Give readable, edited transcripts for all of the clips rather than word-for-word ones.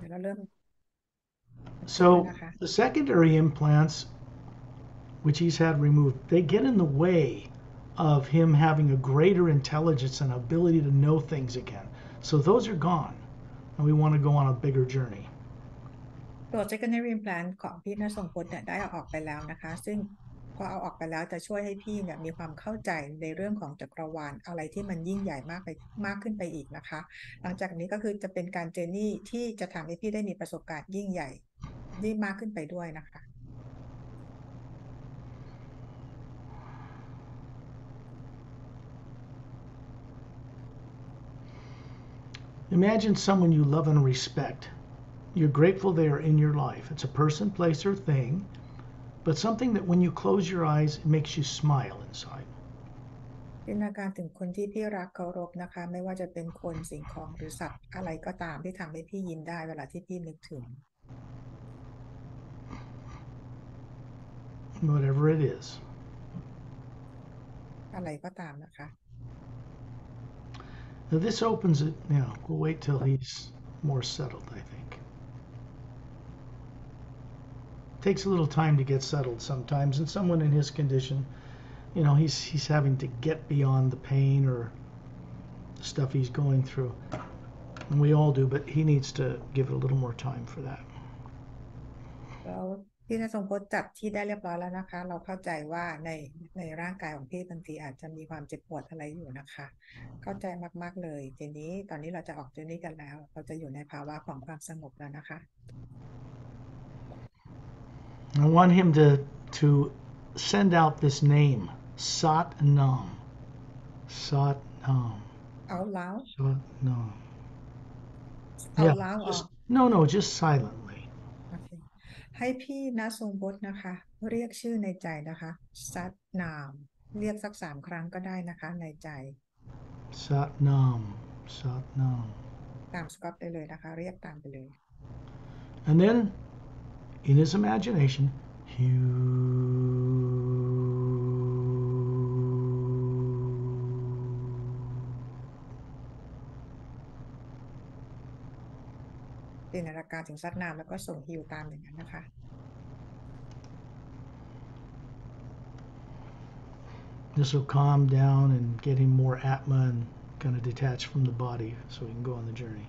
แล้วเริ่มขึ้นแล้ว So นะคะ the secondary implants, which he's had removed, they get in the way of him having a greater intelligence and ability to know things again. So those are gone, and we want to go on a bigger journey. ตัว secondary implant ของพี่ณทรงพจน์เนี่ยได้เอาออกไปแล้วนะคะซึ่งพอเอาออกไปแล้วจะช่วยให้พี่เนี่ยมีความเข้าใจในเรื่องของจักรวาลอะไรที่มันยิ่งใหญ่มากขึ้นไปอีกนะคะหลังจากนี้ก็คือจะเป็นการเจอร์นี่ที่จะทำให้พี่ได้มีประสบการณ์ยิ่งใหญ่ยิ่งมากขึ้นไปด้วยนะคะ Imagine someone you love and respect. You're grateful they are in your life. It's a person, place, or thing, but something that when you close your eyes, it makes you smile inside. จินตนาการถึงคนที่พี่รักเคารพนะคะไม่ว่าจะเป็นคนสิ่งของหรือสัตว์อะไรก็ตามที่ทำให้พี่ยิ้มได้เวลาที่พี่นึกถึง Whatever it is. อะไรก็ตามนะคะ Now this opens it, we'll wait till he's more settled, I think. Takes a little time to get settled sometimes, and someone in his condition, he's having to get beyond the pain or the stuff he's going through. And we all do, but he needs to give it a little more time for that. แล้วพี่ณทรงพจน์จัดที่ได้เรียบร้อยแล้วนะคะเราเข้าใจว่าในร่างกายของพี่บางทีอาจจะมีความเจ็บปวดอะไรอยู่นะคะเข้าใจมากๆเลยทีนี้ตอนนี้เราจะออกจากนี้กันแล้วเราจะอยู่ในภาวะของความสงบแล้วนะคะ I want him to send out this name, Sat Nam. Sat Nam. เอาแล้ว Sat Nam. เอา Yeah, แล้วออก no, just silently. โอเคให้พี่ณทรงพจน์นะคะเรียกชื่อในใจนะคะซัดนามเรียกสัก3 ครั้งก็ได้นะคะในใจ Sat Nam. Sat Nam. ตามสกอตได้เลยนะคะเรียกตามไปเลย And then, in his imagination,จินตนาการถึงซัดนามแล้วก็ส่งฮิวตามอย่างนั้นนะคะ this will calm down and get him more Atma and kind of detach from the body so he can go on the journey.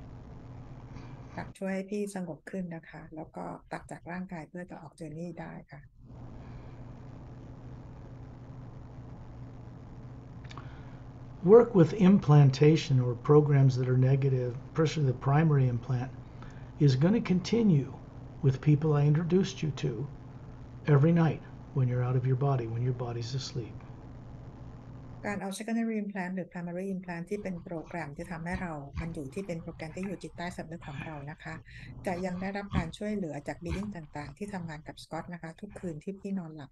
ช่วยให้พี่สงบขึ้นนะคะแล้วก็ตัดจากร่างกายเพื่อจะออกเจอร์นี่ได้ค่ะ Work with implantation or programs that are negative, especially the primary implant, is going to continue with people I introduced you to every night when you're out of your body, when your body's asleep. การเอา secondary implant หรือ primary implant ที่เป็นโปรแกรมที่ทำให้เรามันอยู่ที่เป็นโปรแกรมที่อยู่จิตใต้สำนึกของเรานะคะจะยังได้รับการช่วยเหลือจาก being ต่างๆที่ทำงานกับสกอตนะคะทุกคืนที่พี่นอนหลับ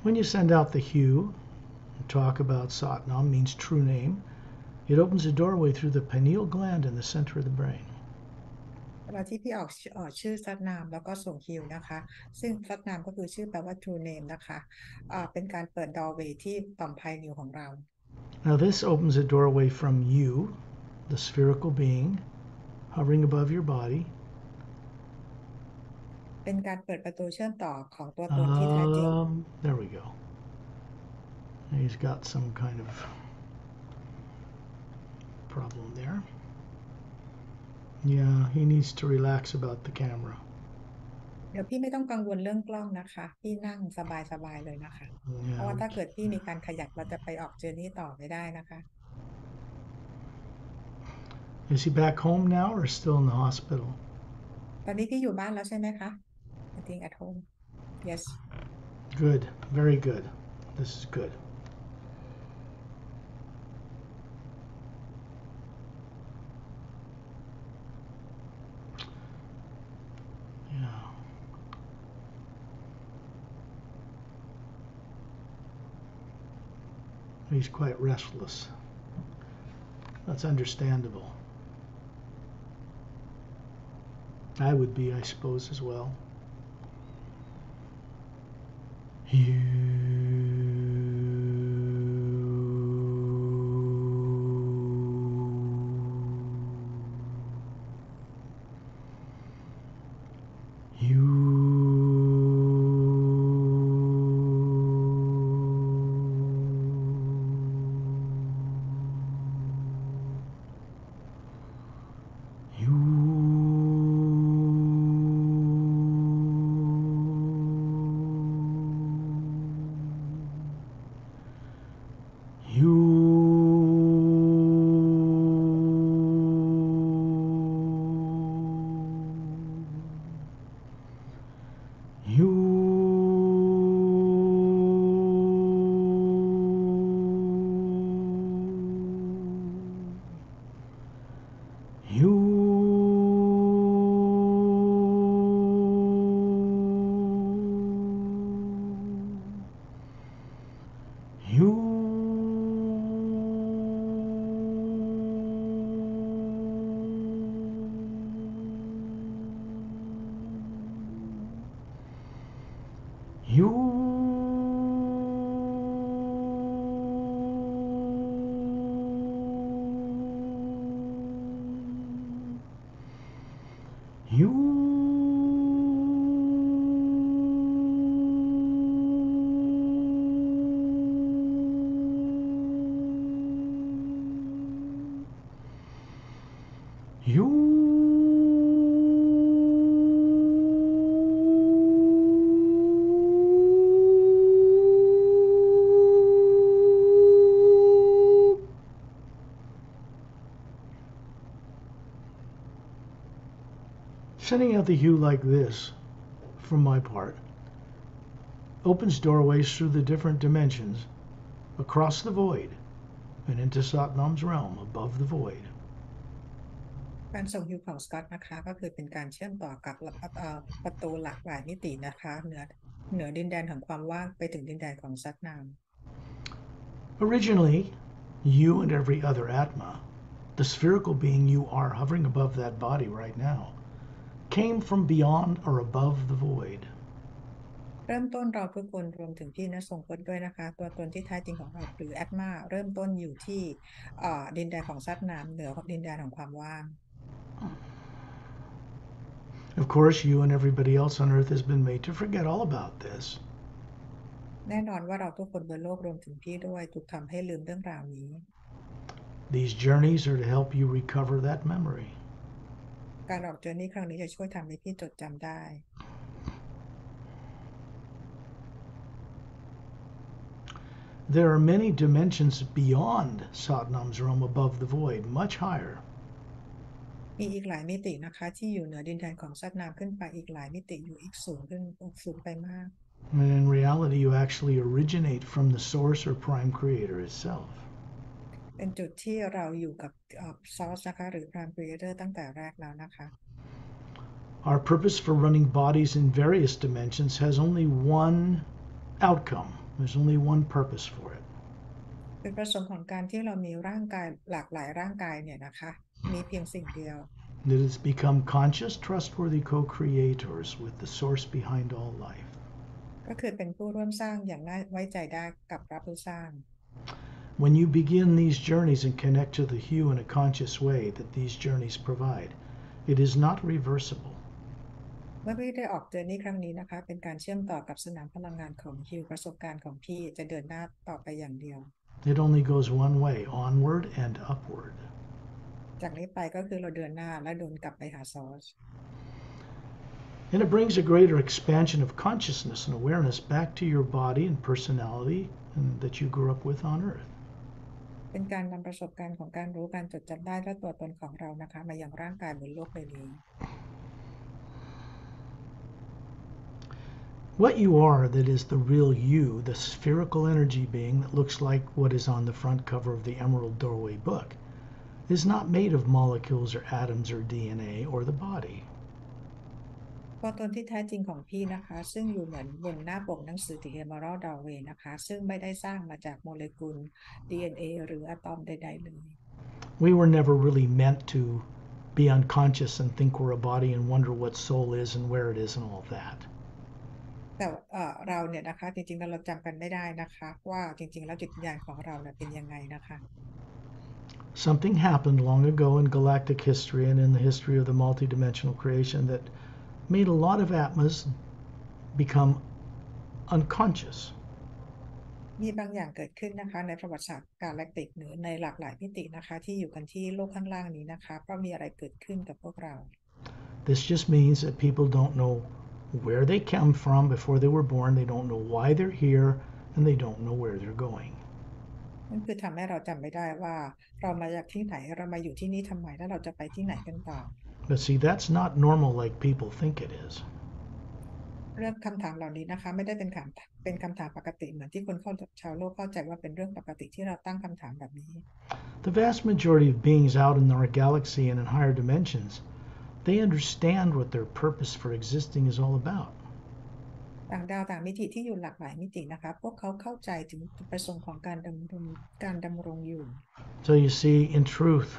When you send out the hue, talk about Satnam means true name, it opens a doorway through the pineal gland in the center of the brain. เวลาที่พี่ออกชื่อซัดนามแล้วก็ส่งฮิวนะคะซึ่งซัดนามก็คือชื่อแปลว่า true name นะคะเป็นการเปิด doorway ที่ต่อมไพนิวของเรา Now this opens a doorway from you, the spherical being, hovering above your body. เป็นการเปิดประตูเชื่อมต่อของตัวตนที่แท้จริง There we go. He's got some kind of problem there. Yeah, he needs to relax about the camera. เดี๋ยวพี่ไม่ต้องกังวลเรื่องกล้องนะคะพี่นั่งสบายๆเลยนะคะเพราะว่า Yeah. ถ้าเกิดพี่มีการขยับเราจะไปออกเจอร์นี่ต่อไม่ได้นะคะ Is he back home now or still in the hospital? ตอนนี้พี่อยู่บ้านแล้วใช่ไหมคะ I think at home yes Good. Very good. This is good. Yeah. He's quite restless. That's understandable. I would be, I suppose, as well. Sending out the hue like this, from my part, opens doorways through the different dimensions, across the void, and into Satnam's realm above the void. การส่งฮิวของสกอตนะคะก็คือเป็นการเชื่อมต่อกับประตูหลากหลายมิตินะคะเหนือดินแดนของความว่างไปถึงดินแดนของซัตนาม Originally, you and every other Atma, the spherical being you are hovering above that body right now, came from beyond or above the void. เริ่มต้นเราทุกคนรวมถึงพี่ณทรงพจน์ด้วยนะคะตัวตนที่แท้จริงของเราหรือแอตมาเริ่มต้นอยู่ที่ดินแดนของซัตนามเหนือดินแดนของความว่าง Of course, you and everybody else on earth has been made to forget all about this. แน่นอนว่าเราทุกคนบนโลกรวมถึงพี่ด้วยถูกทำให้ลืมเรื่องราวนี้ These journeys are to help you recover that memory. การออกเจอร์นี่ครั้งนี้จะช่วยทำให้พี่จดจำได้ There are many dimensions beyond Satnam's realm above the void, much higher. มีอีกหลายมิตินะคะที่อยู่เหนือดินแดนของซัตนามขึ้นไปอีกหลายมิติอยู่อีกสูงขึ้นสูงไปมาก And in reality, you actually originate from the source or prime creator itself. เป็นจุดที่เราอยู่กับซอร์สนะคะหรือ prime creator ตั้งแต่แรกแล้วนะคะ Our purpose for running bodies in various dimensions has only one outcome. There's only one purpose for it. เป็นประสงค์ของการที่เรามีร่างกายหลากหลายร่างกายเนี่ยนะคะมีเพียงสิ่งเดียว That is become conscious, trustworthy co-creators with the source behind all life. ก็คือเป็นผู้ร่วมสร้างอย่างน่าไว้ใจได้กับพระผู้สร้าง When you begin these journeys and connect to the hue in a conscious way that these journeys provide, it is not reversible. เมื่อพี่ได้ออกเจอร์นี่ครั้งนี้นะคะเป็นการเชื่อมต่อกับสนามพลังงานของฮิวประสบการณ์ของพี่จะเดินหน้าต่อไปอย่างเดียว It only goes one way, onward and upward. จากนี้ไปก็คือเราเดินหน้าและเดินกลับไปหาซอร์ส And it brings a greater expansion of consciousness and awareness back to your body and personality that you grew up with on earth. เป็นการนำประสบการณ์ของการรู้การจดจำได้และตัวตนของเรานะคะมายังร่างกายบนโลกใบนี้ What you are, that is the real you, the spherical energy being that looks like what is on the front cover of the Emerald Doorway book, is not made of molecules or atoms or DNA or the body. ตัวตนที่แท้จริงของพี่นะคะซึ่งอยู่เหมือนบนหน้าปกหนังสือ The Emerald Doorway นะคะซึ่งไม่ได้สร้างมาจากโมเลกุล DNA หรืออะตอมใดๆเลย We were never really meant to be unconscious and think we're a body and wonder what soul is and where it is and all that. แต่เราเนี่ยนะคะจริงๆเราจำกันไม่ได้นะคะว่าจริงๆแล้วจิตวิญญาณของเราเนี่ยเป็นยังไงนะคะ Something happened long ago in galactic history and in the history of the multidimensional creation that made a lot of Atmas become unconscious. มีบางอย่างเกิดขึ้นนะคะในประวัติศาสตร์กาแล็กติกหรือในหลากหลายมิตินะคะที่อยู่กันที่โลกข้างล่างนี้นะคะเพราะมีอะไรเกิดขึ้นกับพวกเรา This just means that people don't know where they come from before they were born, they don't know why they're here, and they don't know where they're going. นั่นคือทำให้เราจำไม่ได้ว่าเรามาจากที่ไหนเรามาอยู่ที่นี่ทำไมแล้วเราจะไปที่ไหนกันต่อ But see, that's not normal like people think it is. เรื่องคำถามเหล่านี้นะคะไม่ได้เป็นคำถามปกติเหมือนที่คนชาวโลกเข้าใจว่าเป็นเรื่องปกติที่เราตั้งคำถามแบบนี้ The vast majority of beings out in our galaxy and in higher dimensions, they understand what their purpose for existing is all about. ต่างดาวต่างมิติที่อยู่หลากหลายมิตินะคะพวกเขาเข้าใจถึงจุดประสงค์ของการดำรงอยู่ So you see, in truth,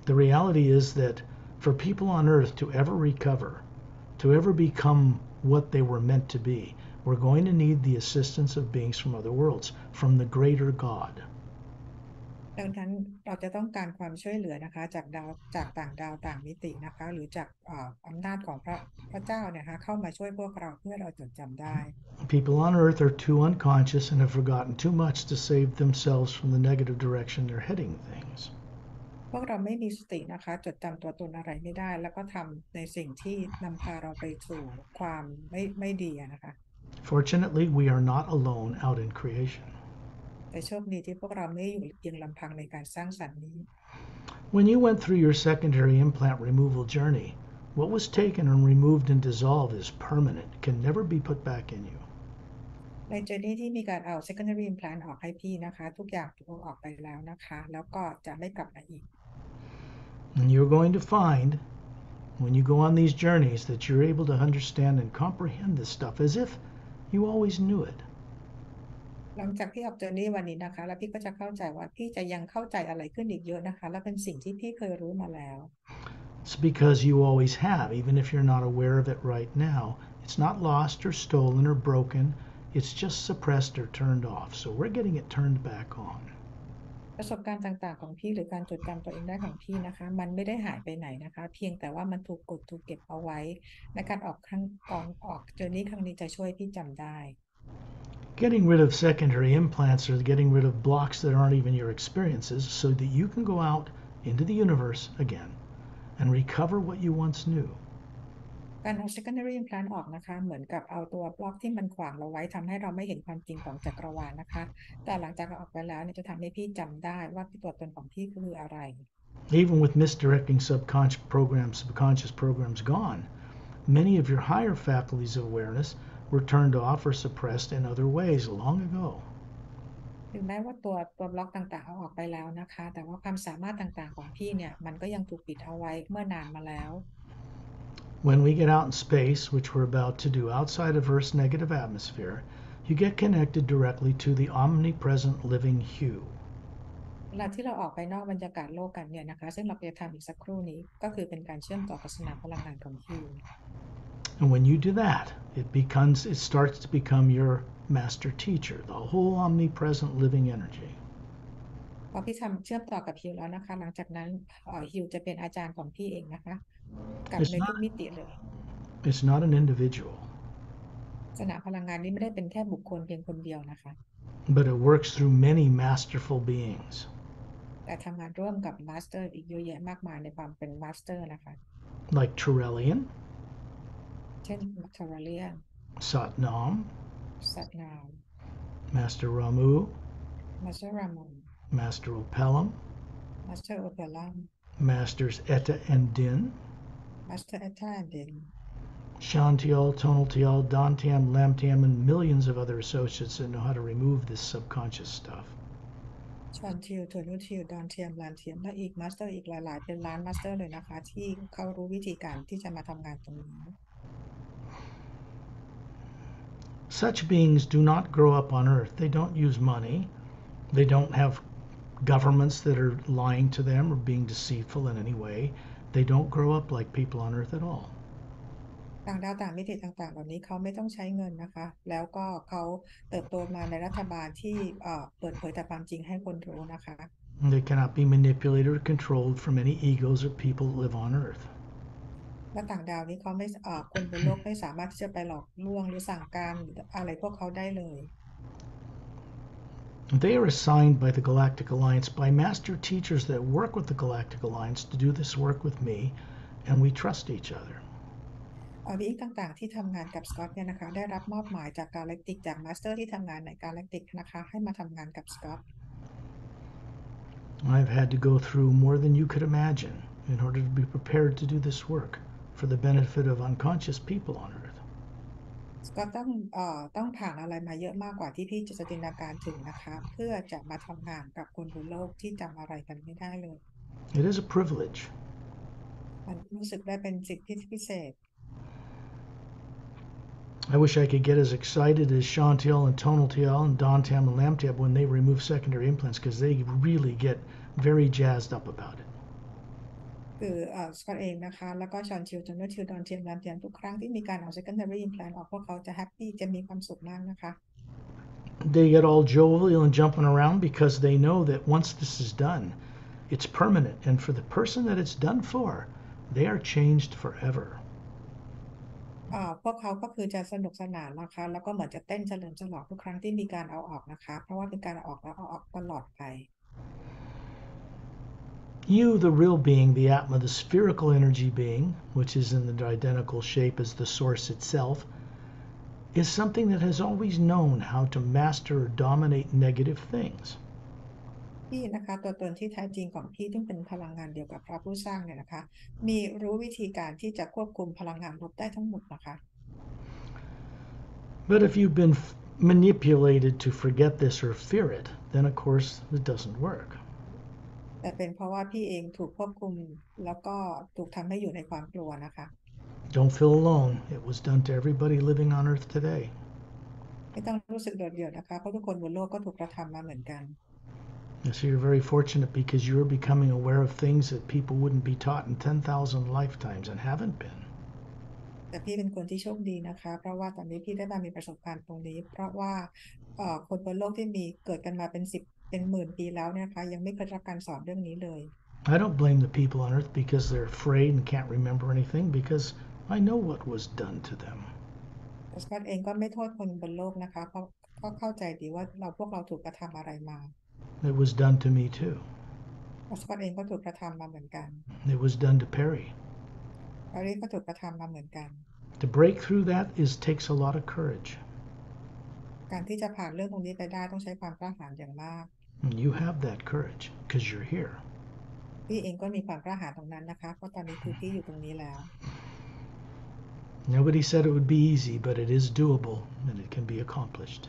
the reality is that for people on Earth to ever recover, to ever become what they were meant to be, we're going to need the assistance of beings from other worlds, from the greater God. ดังนั้นเราจะต้องการความช่วยเหลือนะคะจากต่างดาวต่างมิตินะคะหรือจากอำนาจของพระเจ้าเนี่ยคะเข้ามาช่วยพวกเราเพื่อเราจดจำได้ People on Earth are too unconscious and have forgotten too much to save themselves from the negative direction they're heading things. พวกเราไม่มีสตินะคะจดจำตัวตนอะไรไม่ได้แล้วก็ทำในสิ่งที่นำพาเราไปสู่ความไม่ดีนะคะ Fortunately, we are not alone out in creation. แต่โชคดีที่พวกเราไม่อยู่เพียงลำพังในการสร้างสรรค์นี้ When you went through your secondary implant removal journey, what was taken and removed and dissolved is permanent, can never be put back in you. ในเจอร์นี่ที่มีการเอา secondary implant ออกให้พี่นะคะทุกอย่างถูกออกไปแล้วนะคะแล้วก็จะไม่กลับมาอีก And you're going to find when you go on these journeys that you're able to understand and comprehend this stuff as if you always knew it. หลังจากพี่ออกเจอร์นี่วันนี้นะคะแล้วพี่ก็จะเข้าใจว่าพี่จะยังเข้าใจอะไรขึ้นอีกเยอะนะคะและเป็นสิ่งที่พี่เคยรู้มาแล้ว It's because you always have, even if you're not aware of it right now. It's not lost or stolen or broken. It's just suppressed or turned off. So we're getting it turned back on. ประสบการณ์ต่างๆของพี่หรือการจดจำตัวเองได้ของพี่นะคะมันไม่ได้หายไปไหนนะคะเพียงแต่ว่ามันถูกกดถูกเก็บเอาไว้ในการออกครั้งก่อนออกเจอร์นี่ครั้งนี้จะช่วยพี่จำได้ Getting rid of secondary implants or getting rid of blocks that aren't even your experiences so that you can go out into the universe again and recover what you once knew. การเอา secondary implant ออกนะคะเหมือนกับเอาตัวบล็อกที่มันขวางเราไว้ทำให้เราไม่เห็นความจริงของจักรวาลนะคะแต่หลังจากเราออกไปแล้วเนี่ยจะทำให้พี่จำได้ว่าตัวตนของพี่คืออะไร Even with misdirecting subconscious programs gone, many of your higher faculties of awareness were turned off or suppressed in other ways long ago. ถึงแม้ว่าตัวบล็อกต่างๆเอาออกไปแล้วนะคะแต่ว่าความสามารถต่างๆของพี่เนี่ยมันก็ยังถูกปิดเอาไว้เมื่อนานมาแล้ว When we get out in space, which we're about to do outside of Earth's negative atmosphere, you get connected directly to the omnipresent living hue. เวลาที่เราออกไปนอกบรรยากาศโลกกันเนี่ยนะคะซึ่งเราจะทำอีกสักครู่นี้ก็คือเป็นการเชื่อมต่อกับสนามพลังงานของฮิว And when you do that, it starts to become your master teacher, the whole omnipresent living energy. พอพี่ทำเชื่อมต่อกับฮิวแล้วนะคะหลังจากนั้นฮิวจะเป็นอาจารย์ของพี่เองนะคะกับ It's ในทุ not, กมิติเลย it's not an individual, สนามพลังงานนี้ไม่ได้เป็นแค่บุคคลเพียงคนเดียวนะคะ but it works through many masterful beings. แต่ทำงานร่วมกับมาสเตอร์อีกเยอะแยะมากมายในความเป็นมาสเตอร์นะคะ Like Turelian, เช่นทาราเลียน Satnam, สัตนาว Master Ramu, มาสเตอร์รามอน Master Opelum, มาสเตอร์โอเปรัม Masters Etta and Din, มาสเตอร์เอท่าเดน Shantial, Tonaltial, Dantiam, Lamtiam, and millions of other associates that know how to remove this subconscious stuff. ชอนทิวทนูทิวดอนเทียมลานเทียมและอีกมาสเตอร์อีกหลายๆเป็นล้านมาสเตอร์เลยนะคะที่เขารู้วิธีการที่จะมาทำงานตรงนี้ Such beings do not grow up on Earth. They don't use money. They don't have governments that are lying to them or being deceitful in any way. They don't grow up like people on Earth at all. ต่างดาวต่างมิติต่างๆเหล่านี้เขาไม่ต้องใช้เงินนะคะแล้วก็เขาเติบโตมาในรัฐบาลที่เปิดเผยแต่ความจริงให้คนรู้นะคะ They cannot be manipulated or controlled from any egos or people that live on Earth. และต่างดาวนี้เขาไม่คนบนโลกไม่สามารถที่จะไปหลอกลวงหรือสั่งการหรืออะไรพวกเขาได้เลย They are assigned by the Galactic Alliance by master teachers that work with the Galactic Alliance to do this work with me, and we trust each other. บีอิงต่างๆที่ทำงานกับสกอตเนี่ยนะคะได้รับมอบหมายจากกาแล็กติกจากมาสเตอร์ที่ทำงานในกาแล็กติกนะคะให้มาทำงานกับสกอต I've had to go through more than you could imagine in order to be prepared to do this work for the benefit of unconscious people on Earth. สกอตต้องผ่านอะไรมาเยอะมากกว่าที่พี่จะจินตนาการถึงนะคะเพื่อจะมาทำงานกับคนบนโลกที่จำอะไรกันไม่ได้เลย It is a privilege. มันรู้สึกได้เป็นสิทธิพิเศษ I wish I could get as excited as Chantel and Tonaltiel and Dontam and Lamtab when they remove secondary implants because they really get very jazzed up about it. คือสกอตเองนะคะแล้วก็ชอนชิลจนว่าชิลดอนเทียมแลมเทียมทุกครั้งที่มีการเอา secondary implant ออกพวกเขาจะแฮปปี้จะมีความสุขมากนะคะ They get all jovial and jumping around because they know that once this is done, it's permanent. And for the person that it's done for, they are changed forever. พวกเขาก็คือจะสนุกสนานนะคะแล้วก็เหมือนจะเต้นเฉลิมฉลองทุกครั้งที่มีการเอาออกนะคะเพราะว่าเป็นการเอาออกแล้วเอาออกตลอดไป You, the real being, the Atma, the spherical energy being, which is in the identical shape as the source itself, is something that has always known how to master or dominate negative things. พี่นะคะตัวตนที่แท้จริงของพี่ซึ่งเป็นพลังงานเดียวกับพระผู้สร้างเนี่ยนะคะมีรู้วิธีการที่จะควบคุมพลังงานลบได้ทั้งหมดนะคะ But if you've been manipulated to forget this or fear it, then of course it doesn't work. แต่เป็นเพราะว่าพี่เองถูกควบคุมแล้วก็ถูกทำให้อยู่ในความกลัวนะคะ Don't feel alone. It was done to everybody living on Earth today. ไม่ต้องรู้สึกโดดเดี่ยวนะคะเพราะทุกคนบนโลกก็ถูกกระทำมาเหมือนกัน So you're very fortunate because you're becoming aware of things that people wouldn't be taught in 10,000 lifetimes and haven't been. แต่พี่เป็นคนที่โชคดีนะคะเพราะว่าตอนนี้พี่ได้มามีประสบการณ์ตรงนี้เพราะว่าคนบนโลกที่มีเกิดกันมาเป็น10เป็นหมื่นปีแล้วเนี่ยนะคะยังไม่เคยรับการสอนเรื่องนี้เลย I don't blame the people on Earth because they're afraid and can't remember anything because I know what was done to them. แต่สกอตเองก็ไม่โทษคนบนโลกนะคะเพราะก็เข้าใจดีว่าพวกเราถูกกระทำอะไรมา It was done to me too. สกอตเองก็ถูกกระทำมาเหมือนกัน It was done to Perry. แพรรี่ก็ถูกกระทำมาเหมือนกัน To break through that takes a lot of courage. การที่จะผ่านเรื่องตรงนี้ไปได้ต้องใช้ความกล้าหาญอย่างมาก And you have that courage because you're here. พี่เองก็มีความกล้าหาญตรงนั้นนะคะเพราะตอนนี้คือพี่อยู่ตรงนี้แล้ว Nobody said it would be easy, but it is doable and it can be accomplished.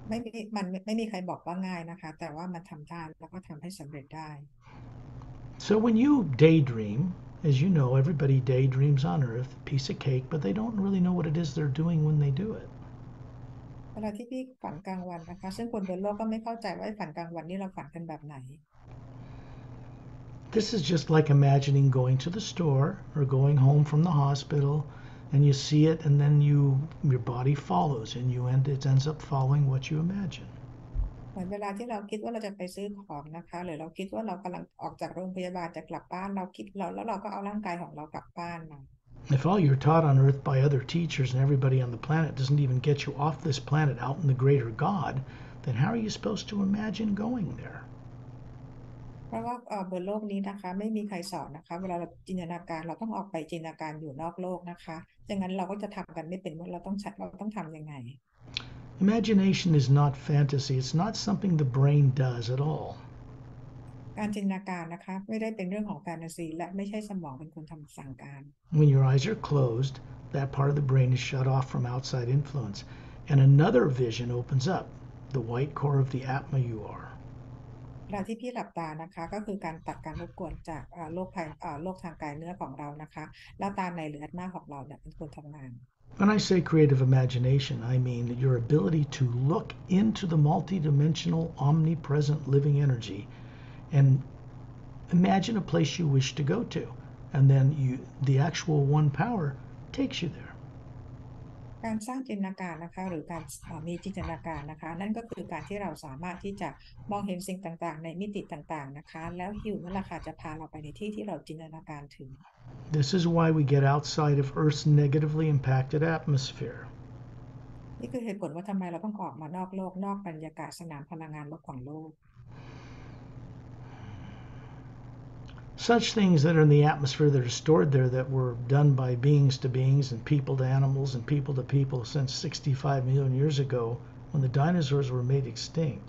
ไม่มีใครบอกว่าง่ายนะคะแต่ว่ามันทำได้แล้วก็ทำให้สำเร็จได้ So when you daydream, as you know, everybody daydreams on Earth, piece of cake, but they don't really know what it is they're doing when they do it. เวลาที่พี่ฝันกลางวันนะคะซึ่งคนบนโลกก็ไม่เข้าใจว่าฝันกลางวันนี่เราฝันกันแบบไหน This is just like imagining going to the store or going home from the hospital and you see it and then your body follows and it ends up following what you imagine. เหมือนเวลาที่เราคิดว่าเราจะไปซื้อของนะคะหรือเราคิดว่าเรากำลังออกจากโรงพยาบาลจะกลับบ้านเราคิดเราแล้วเราก็เอาร่างกายของเรากลับบ้านมา If all you're taught on Earth by other teachers and everybody on the planet doesn't even get you off this planet out in the greater God, then how are you supposed to imagine going there? เพราะว่าบนโลกนี้นะคะไม่มีใครสอนนะคะเวลาเราจินตนาการเราต้องออกไปจินตนาการอยู่นอกโลกนะคะดังนั้นเราก็จะทำกันไม่เป็นว่าเราต้องทำยังไง Imagination is not fantasy. It's not something the brain does at all. การจินตนาการนะคะไม่ได้เป็นเรื่องของแฟนตาซีและไม่ใช่สมองเป็นคนทำสั่งการ When your eyes are closed, that part of the brain is shut off from outside influence, and another vision opens up, the white core of the Atma you are. เวลาที่พี่หลับตานะคะก็คือการตัดการรบกวนจากโลกทางกายเนื้อของเรานะคะแล้วตาในหรืออัตมาของเราเนี่ยเป็นคนทำงาน When I say creative imagination, I mean your ability to look into the multidimensional, omnipresent living energy and imagine a place you wish to go to, and then the actual one power takes you there. การสร้างจินตนาการนะคะหรือการมีจินตนาการนะคะนั่นก็คือการที่เราสามารถที่จะมองเห็นสิ่งต่างๆในมิติต่างๆนะคะแล้วฮิวนั่นแหละค่ะจะพาเราไปในที่ที่เราจินตนาการถึง This is why we get outside of Earth's negatively impacted atmosphere. นี่คือเหตุผลว่าทำไมเราต้องออกมานอกโลกนอกบรรยากาศสนามพลังงานลบของโลก Such things that are in the atmosphere that are stored there that were done by beings to beings and people to animals and people to people since 65 million years ago when the dinosaurs were made extinct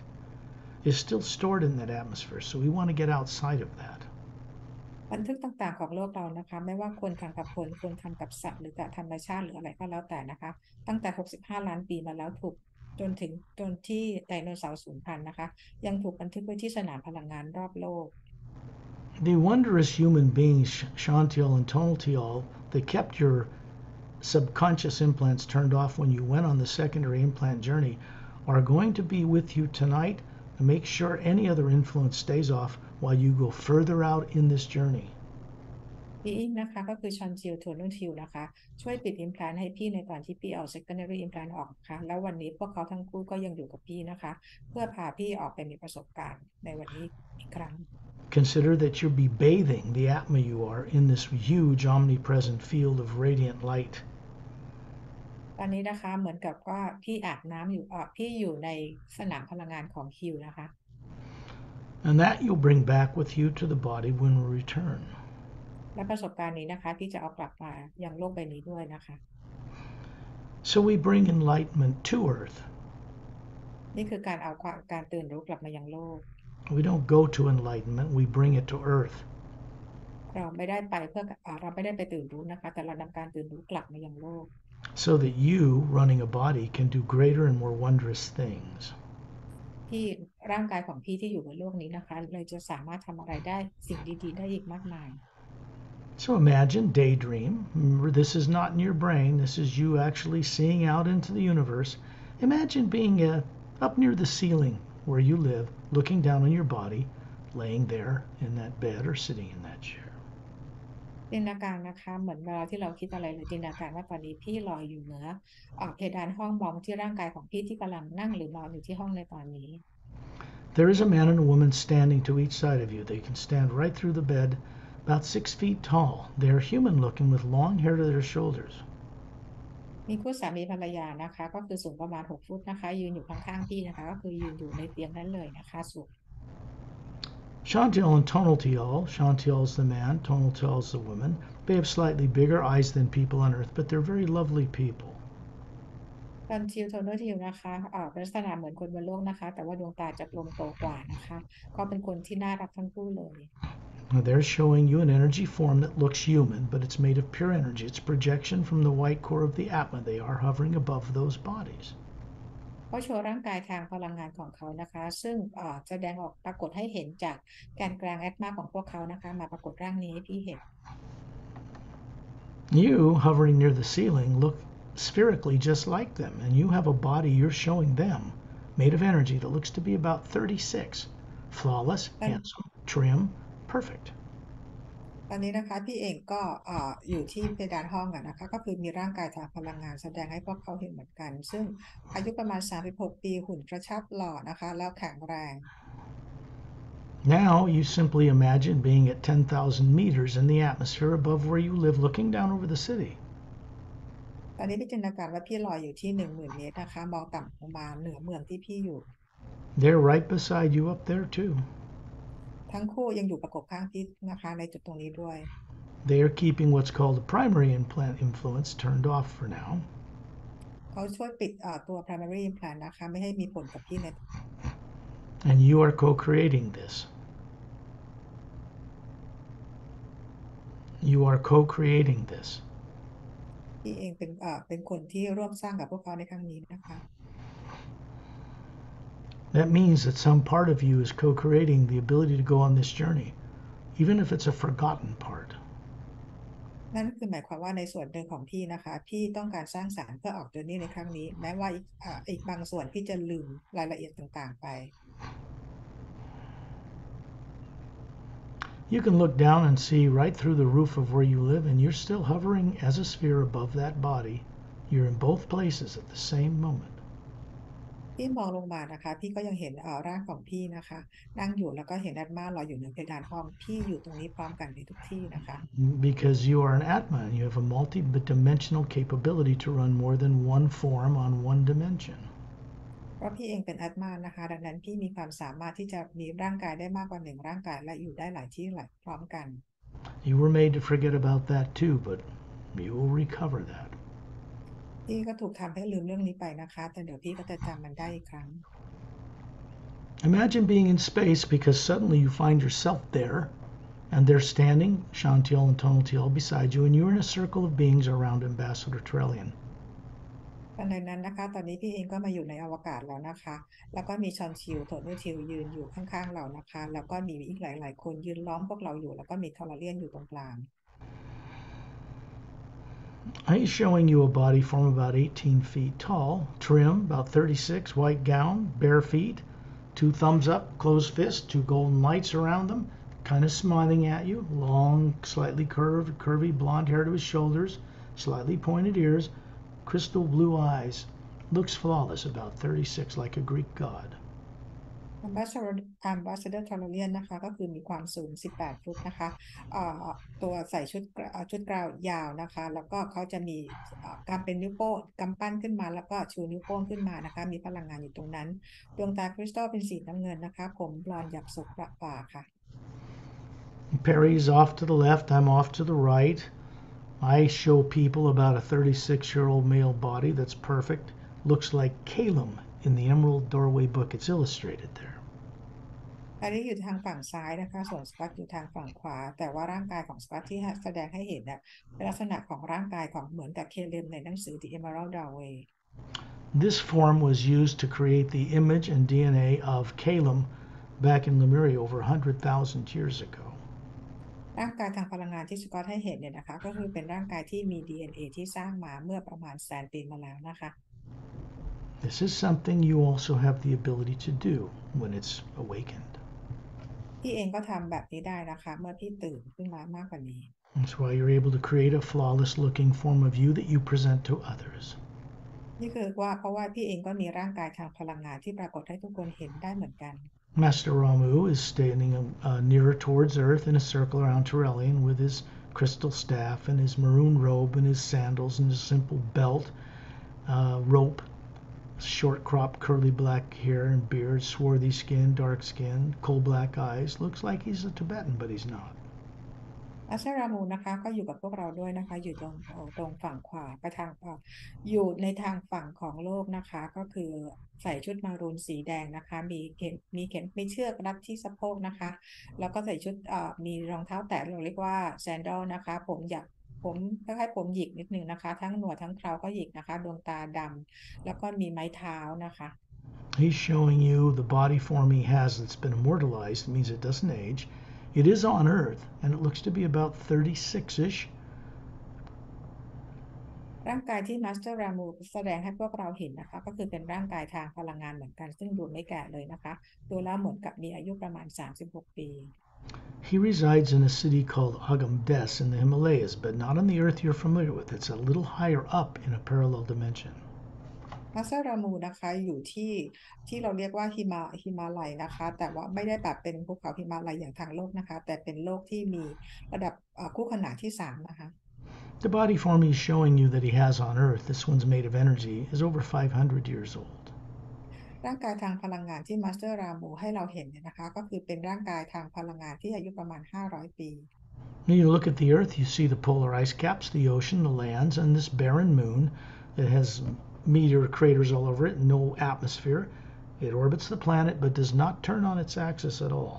is still stored in that atmosphere. So we want to get outside of that. บันทึกต่างๆของโลกเรานะคะไม่ว่าคนทำกับคนทำกับสัตว์หรือกับธรรมชาติหรืออะไรก็แล้วแต่นะคะตั้งแต่65ล้านปีมาแล้วถูกจนที่ไดโนเสาร์สูญพันธุ์นะคะยังถูกบันทึกไว้ที่สนามพลังงานรอบโลก The wondrous human beings, Shantiel and Tonaltial, that kept your subconscious implants turned off when you went on the secondary implant journey, are going to be with you tonight to make sure any other influence stays off while you go further out in this journey. พี่อิงนะคะก็คือชอนจิลโทนูทิลนะคะช่วยปิดอิมพลานให้พี่ในตอนที่พี่เอา secondary implant ออกนะคะแล้ววันนี้พวกเขาทั้งคู่ก็ยังอยู่กับพี่นะคะเพื่อพาพี่ออกไปมีประสบการณ์ในวันนี้อีกครั้ง Consider that you'll be bathing the Atma you are in this huge omnipresent field of radiant light. ตอนนี้นะคะเหมือนกับว่าพี่อาบน้ำอยู่พี่อยู่ในสนามพลังงานของฮิวนะคะ And that you'll bring back with you to the body when we return. และประสบการณ์นี้นะคะพี่จะเอากลับมายังโลกใบนี้ด้วยนะคะ So we bring enlightenment to Earth. นี่คือการเอาการตื่นรู้กลับมายังโลก We don't go to enlightenment, we bring it to Earth. เราไม่ได้ไปเพื่อเราไม่ได้ไปตื่นรู้นะคะแต่เรานำการตื่นรู้กลับมายังโลก So that you, running a body, can do greater and more wondrous things. ที่ร่างกายของพี่ที่อยู่บนโลกนี้นะคะเลยจะสามารถทำอะไรได้สิ่งดีๆได้อีกมากมาย So imagine, daydream. Remember, this is not in your brain. This is you actually seeing out into the universe. Imagine being up near the ceiling where you live, looking down on your body, laying there in that bed or sitting in that chair. จินตนาการนะคะเหมือนเวลาที่เราคิดอะไรเลยจินตนาการว่าตอนนี้พี่ลอยอยู่เหนือเพดานห้องมองที่ร่างกายของพี่ที่กำลังนั่งหรือนอนอยู่ที่ห้องในตอนนี้ There is a man and a woman standing to each side of you. They can stand right through the bed, about 6 feet tall. They are human looking with long hair to their shoulders. มีคู่สามีภรรยานะคะก็คือสูงประมาณ6 ฟุตนะคะยืนอยู่ข้างๆพี่นะคะก็คือยืนอยู่ในเตียงนั้นเลยนะคะสูง Shantiel and Tonaltial, Shantiel is the man, Tonaltial is the woman. They have slightly bigger eyes than people on Earth, but they're very lovely people. ตอนทิวโทโนทิวนะคะเป็นลักษณะเหมือนคนบนโลกนะคะแต่ว่าดวงตาจะกลมโตกว่านะคะก็เป็นคนที่น่ารักทั้งคู่เลย They're showing you an energy form that looks human, but it's made of pure energy. It's projection from the white core of the Atma. They are hovering above those bodies. เขาโชว์ร่างกายทางพลังงานของเขานะคะซึ่งแสดงออกปรากฏให้เห็นจากแกนกลางแอตมาของพวกเขานะคะมาปรากฏร่างนี้ให้พี่เห็น You, hovering near the ceiling, look spherically just like them, and you have a body you're showing them made of energy that looks to be about 36. Flawless, handsome, trim, perfect. ตอนนี้นะคะพี่เองก็อยู่ที่เพดานห้องนะคะก็คือมีร่างกายทางพลังงานแสดงให้พวกเขาเห็นเหมือนกันซึ่งอายุประมาณ36 ปีหุ่นกระชับหล่อนะคะแล้วแข็งแรง Now you simply imagine being at 10,000 meters in the atmosphere above where you live, looking down over the city. ตอนนี้พี่จินตนาการว่าพี่ลอยอยู่ที่10,000 เมตรนะคะมองต่ำลงมาเหนือเมืองที่พี่อยู่ They're right beside you up there too. ทั้งคู่ยังอยู่ประกบข้างพี่นะคะในจุดตรงนี้ด้วย They are keeping what's called the primary implant influence turned off for now. เขาช่วยปิดตัว primary implant นะคะไม่ให้มีผลกับพี่ใน And you are co-creating this. You are co-creating this. พี่เองเป็นคนที่ร่วมสร้างกับพวกเขาในครั้งนี้นะคะ That means that some part of you is co-creating the ability to go on this journey, even if it's a forgotten part. นั่นคือหมายความว่าในส่วนหนึ่งของพี่นะคะพี่ต้องการสร้างสรรค์เพื่อออกเจอร์นี่ในครั้งนี้แม้ว่าอีกบางส่วนพี่จะลืมรายละเอียดต่างๆไป You can look down and see right through the roof of where you live, and you're still hovering as a sphere above that body. You're in both places at the same moment. พี่มองลงมานะคะพี่ก็ยังเห็นร่างของพี่นะคะนั่งอยู่แล้วก็เห็นอาตมาลอยอยู่เหนือเพดานห้องพี่อยู่ตรงนี้พร้อมกันในทุกที่นะคะ because you are an Atma and you have a multi-dimensional capability to run more than one form on one dimension. เพราะพี่เองเป็นอาตมานะคะดังนั้นพี่มีความสามารถที่จะมีร่างกายได้มากกว่าหนึ่งร่างกายและอยู่ได้หลายที่หลายพร้อมกัน You were made to forget about that too, but you will recover that. พี่ก็ถูกทำให้ลืมเรื่องนี้ไปนะคะแต่เดี๋ยวพี่ก็จะจำมันได้อีกครั้ง Imagine being in space because suddenly you find yourself there and they're standing, Shantiel and Tonatiel, beside you, and you're in a circle of beings around Ambassador Trellian. ตอนนั้นนะคะตอนนี้พี่เองก็มาอยู่ในอวกาศแล้วนะคะแล้วก็มีชอนชิลโทนูชิลยืนอยู่ข้างๆเรานะคะแล้วก็มีอีกหลายๆคนยืนล้อมพวกเราอยู่แล้วก็มีทอร์เรียนอยู่ตรงกลาง He's showing you a body form about 18 feet tall, trim, about 36, white gown, bare feet, two thumbs up, closed fists, two golden lights around them, kind of smiling at you, long, slightly curved, curvy blonde hair to his shoulders, slightly pointed ears, crystal blue eyes. Looks flawless, about 36, like a Greek god. Ambassador t o l e r i a n นะคะก็คือมีความสูง18ฟุตนะคะตัวใส่ชุดกราวยาวนะคะแล้วก็เขาจะมีการเป็นนิ้วโป้งกำปั้นขึ้นมาแล้วก็ชูนิ้วโป้งขึ้นมานะคะมีพลังงานอยู่ตรงนั้นดวงตาคริสตัลเป็นสีน้ำเงินนะคะผมบลอนด์หยักศกประป่าค่ะ Perry's off to the left, I'm off to the right. I show people about a 36-year-old male body that's perfect. Looks like Calum in the Emerald Doorway book. It's illustrated there. อันนี้อยู่ทางฝั่งซ้ายนะคะส่วนสกอตอยู่ทางฝั่งขวาแต่ว่าร่างกายของสกอตที่แสดงให้เห็นเนี่ยเป็นลักษณะของร่างกายของเหมือนกับเคเลมในหนังสือ The Emerald Doorway This form was used to create the image and DNA of Calum back in Lemriel over 100,000 years ago. ร่างกายทางพลังงานที่สกอตให้เห็นเนี่ยนะคะก็คือเป็นร่างกายที่มี DNA ที่สร้างมาเมื่อประมาณแสนปีมาแล้วนะคะ This is something you also have the ability to do when it's awakened. พี่เองก็ทำแบบนี้ได้นะคะเมื่อพี่ตื่นขึ้นมามากกว่านี้ That's why you're able to create a flawless looking form of you that you present to others. นี่คือว่าเพราะว่าพี่เองก็มีร่างกายทางพลังงานที่ปรากฏให้ทุกคนเห็นได้เหมือนกัน Master Ramu is standing nearer towards Earth in a circle around Torellian with his crystal staff and his maroon robe and his sandals and his simple belt, rope, short cropped curly black hair and beard, swarthy skin, dark skin, coal black eyes. Looks like he's a Tibetan, but he's not. อัชรามูนะคะก็อยู่กับพวกเราด้วยนะคะอยู่ตรงฝั่งขวาไปทางอยู่ในทางฝั่งของโลกนะคะก็คือใส่ชุดมารูนสีแดงนะคะมีเข็มมีเชือกรัดที่สะโพกนะคะแล้วก็ใส่ชุดมีรองเท้าแตะเราเรียกว่าแซนดลนะคะผมคล้ายๆผมหยิกนิดนึงนะคะทั้งหนวดทั้งเคราก็หยิกนะคะดวงตาดำแล้วก็มีไม้เท้านะคะ He's showing you the body form he has that's been immortalized. It means it doesn't age. It is on Earth, and it looks to be about 36-ish. ร่างกายที่มาสเตอร์รามูแสดงให้พวกเราเห็นนะคะก็คือเป็นร่างกายทางพลังงานเหมือนกันซึ่งดูไม่แก่เลยนะคะดูแล้วเหมือนกับมีอายุประมาณ36ปี He resides in a city called Agamdes in the Himalayas, but not on the Earth you're familiar with. It's a little higher up in a parallel dimension. มาสเตอร์รามูนะคะอยู่ที่เราเรียกว่าฮิมาลัยนะคะแต่ว่าไม่ได้แบบเป็นภูเขาฮิมาลัยอย่างทางโลกนะคะแต่เป็นโลกที่มีระดับคู่ขนานที่3นะคะ The body form he's showing you that he has on Earth, this one's made of energy, is over 500 years old. ร่างกายทางพลังงานที่มาสเตอร์รามูให้เราเห็นเนี่ยนะคะก็คือเป็นร่างกายทางพลังงานที่อายุประมาณ500ปี When you look at the Earth, you see the polar ice caps, the ocean, the lands, and this barren moon that has meteor craters all over it, no atmosphere. It orbits the planet but does not turn on its axis at all.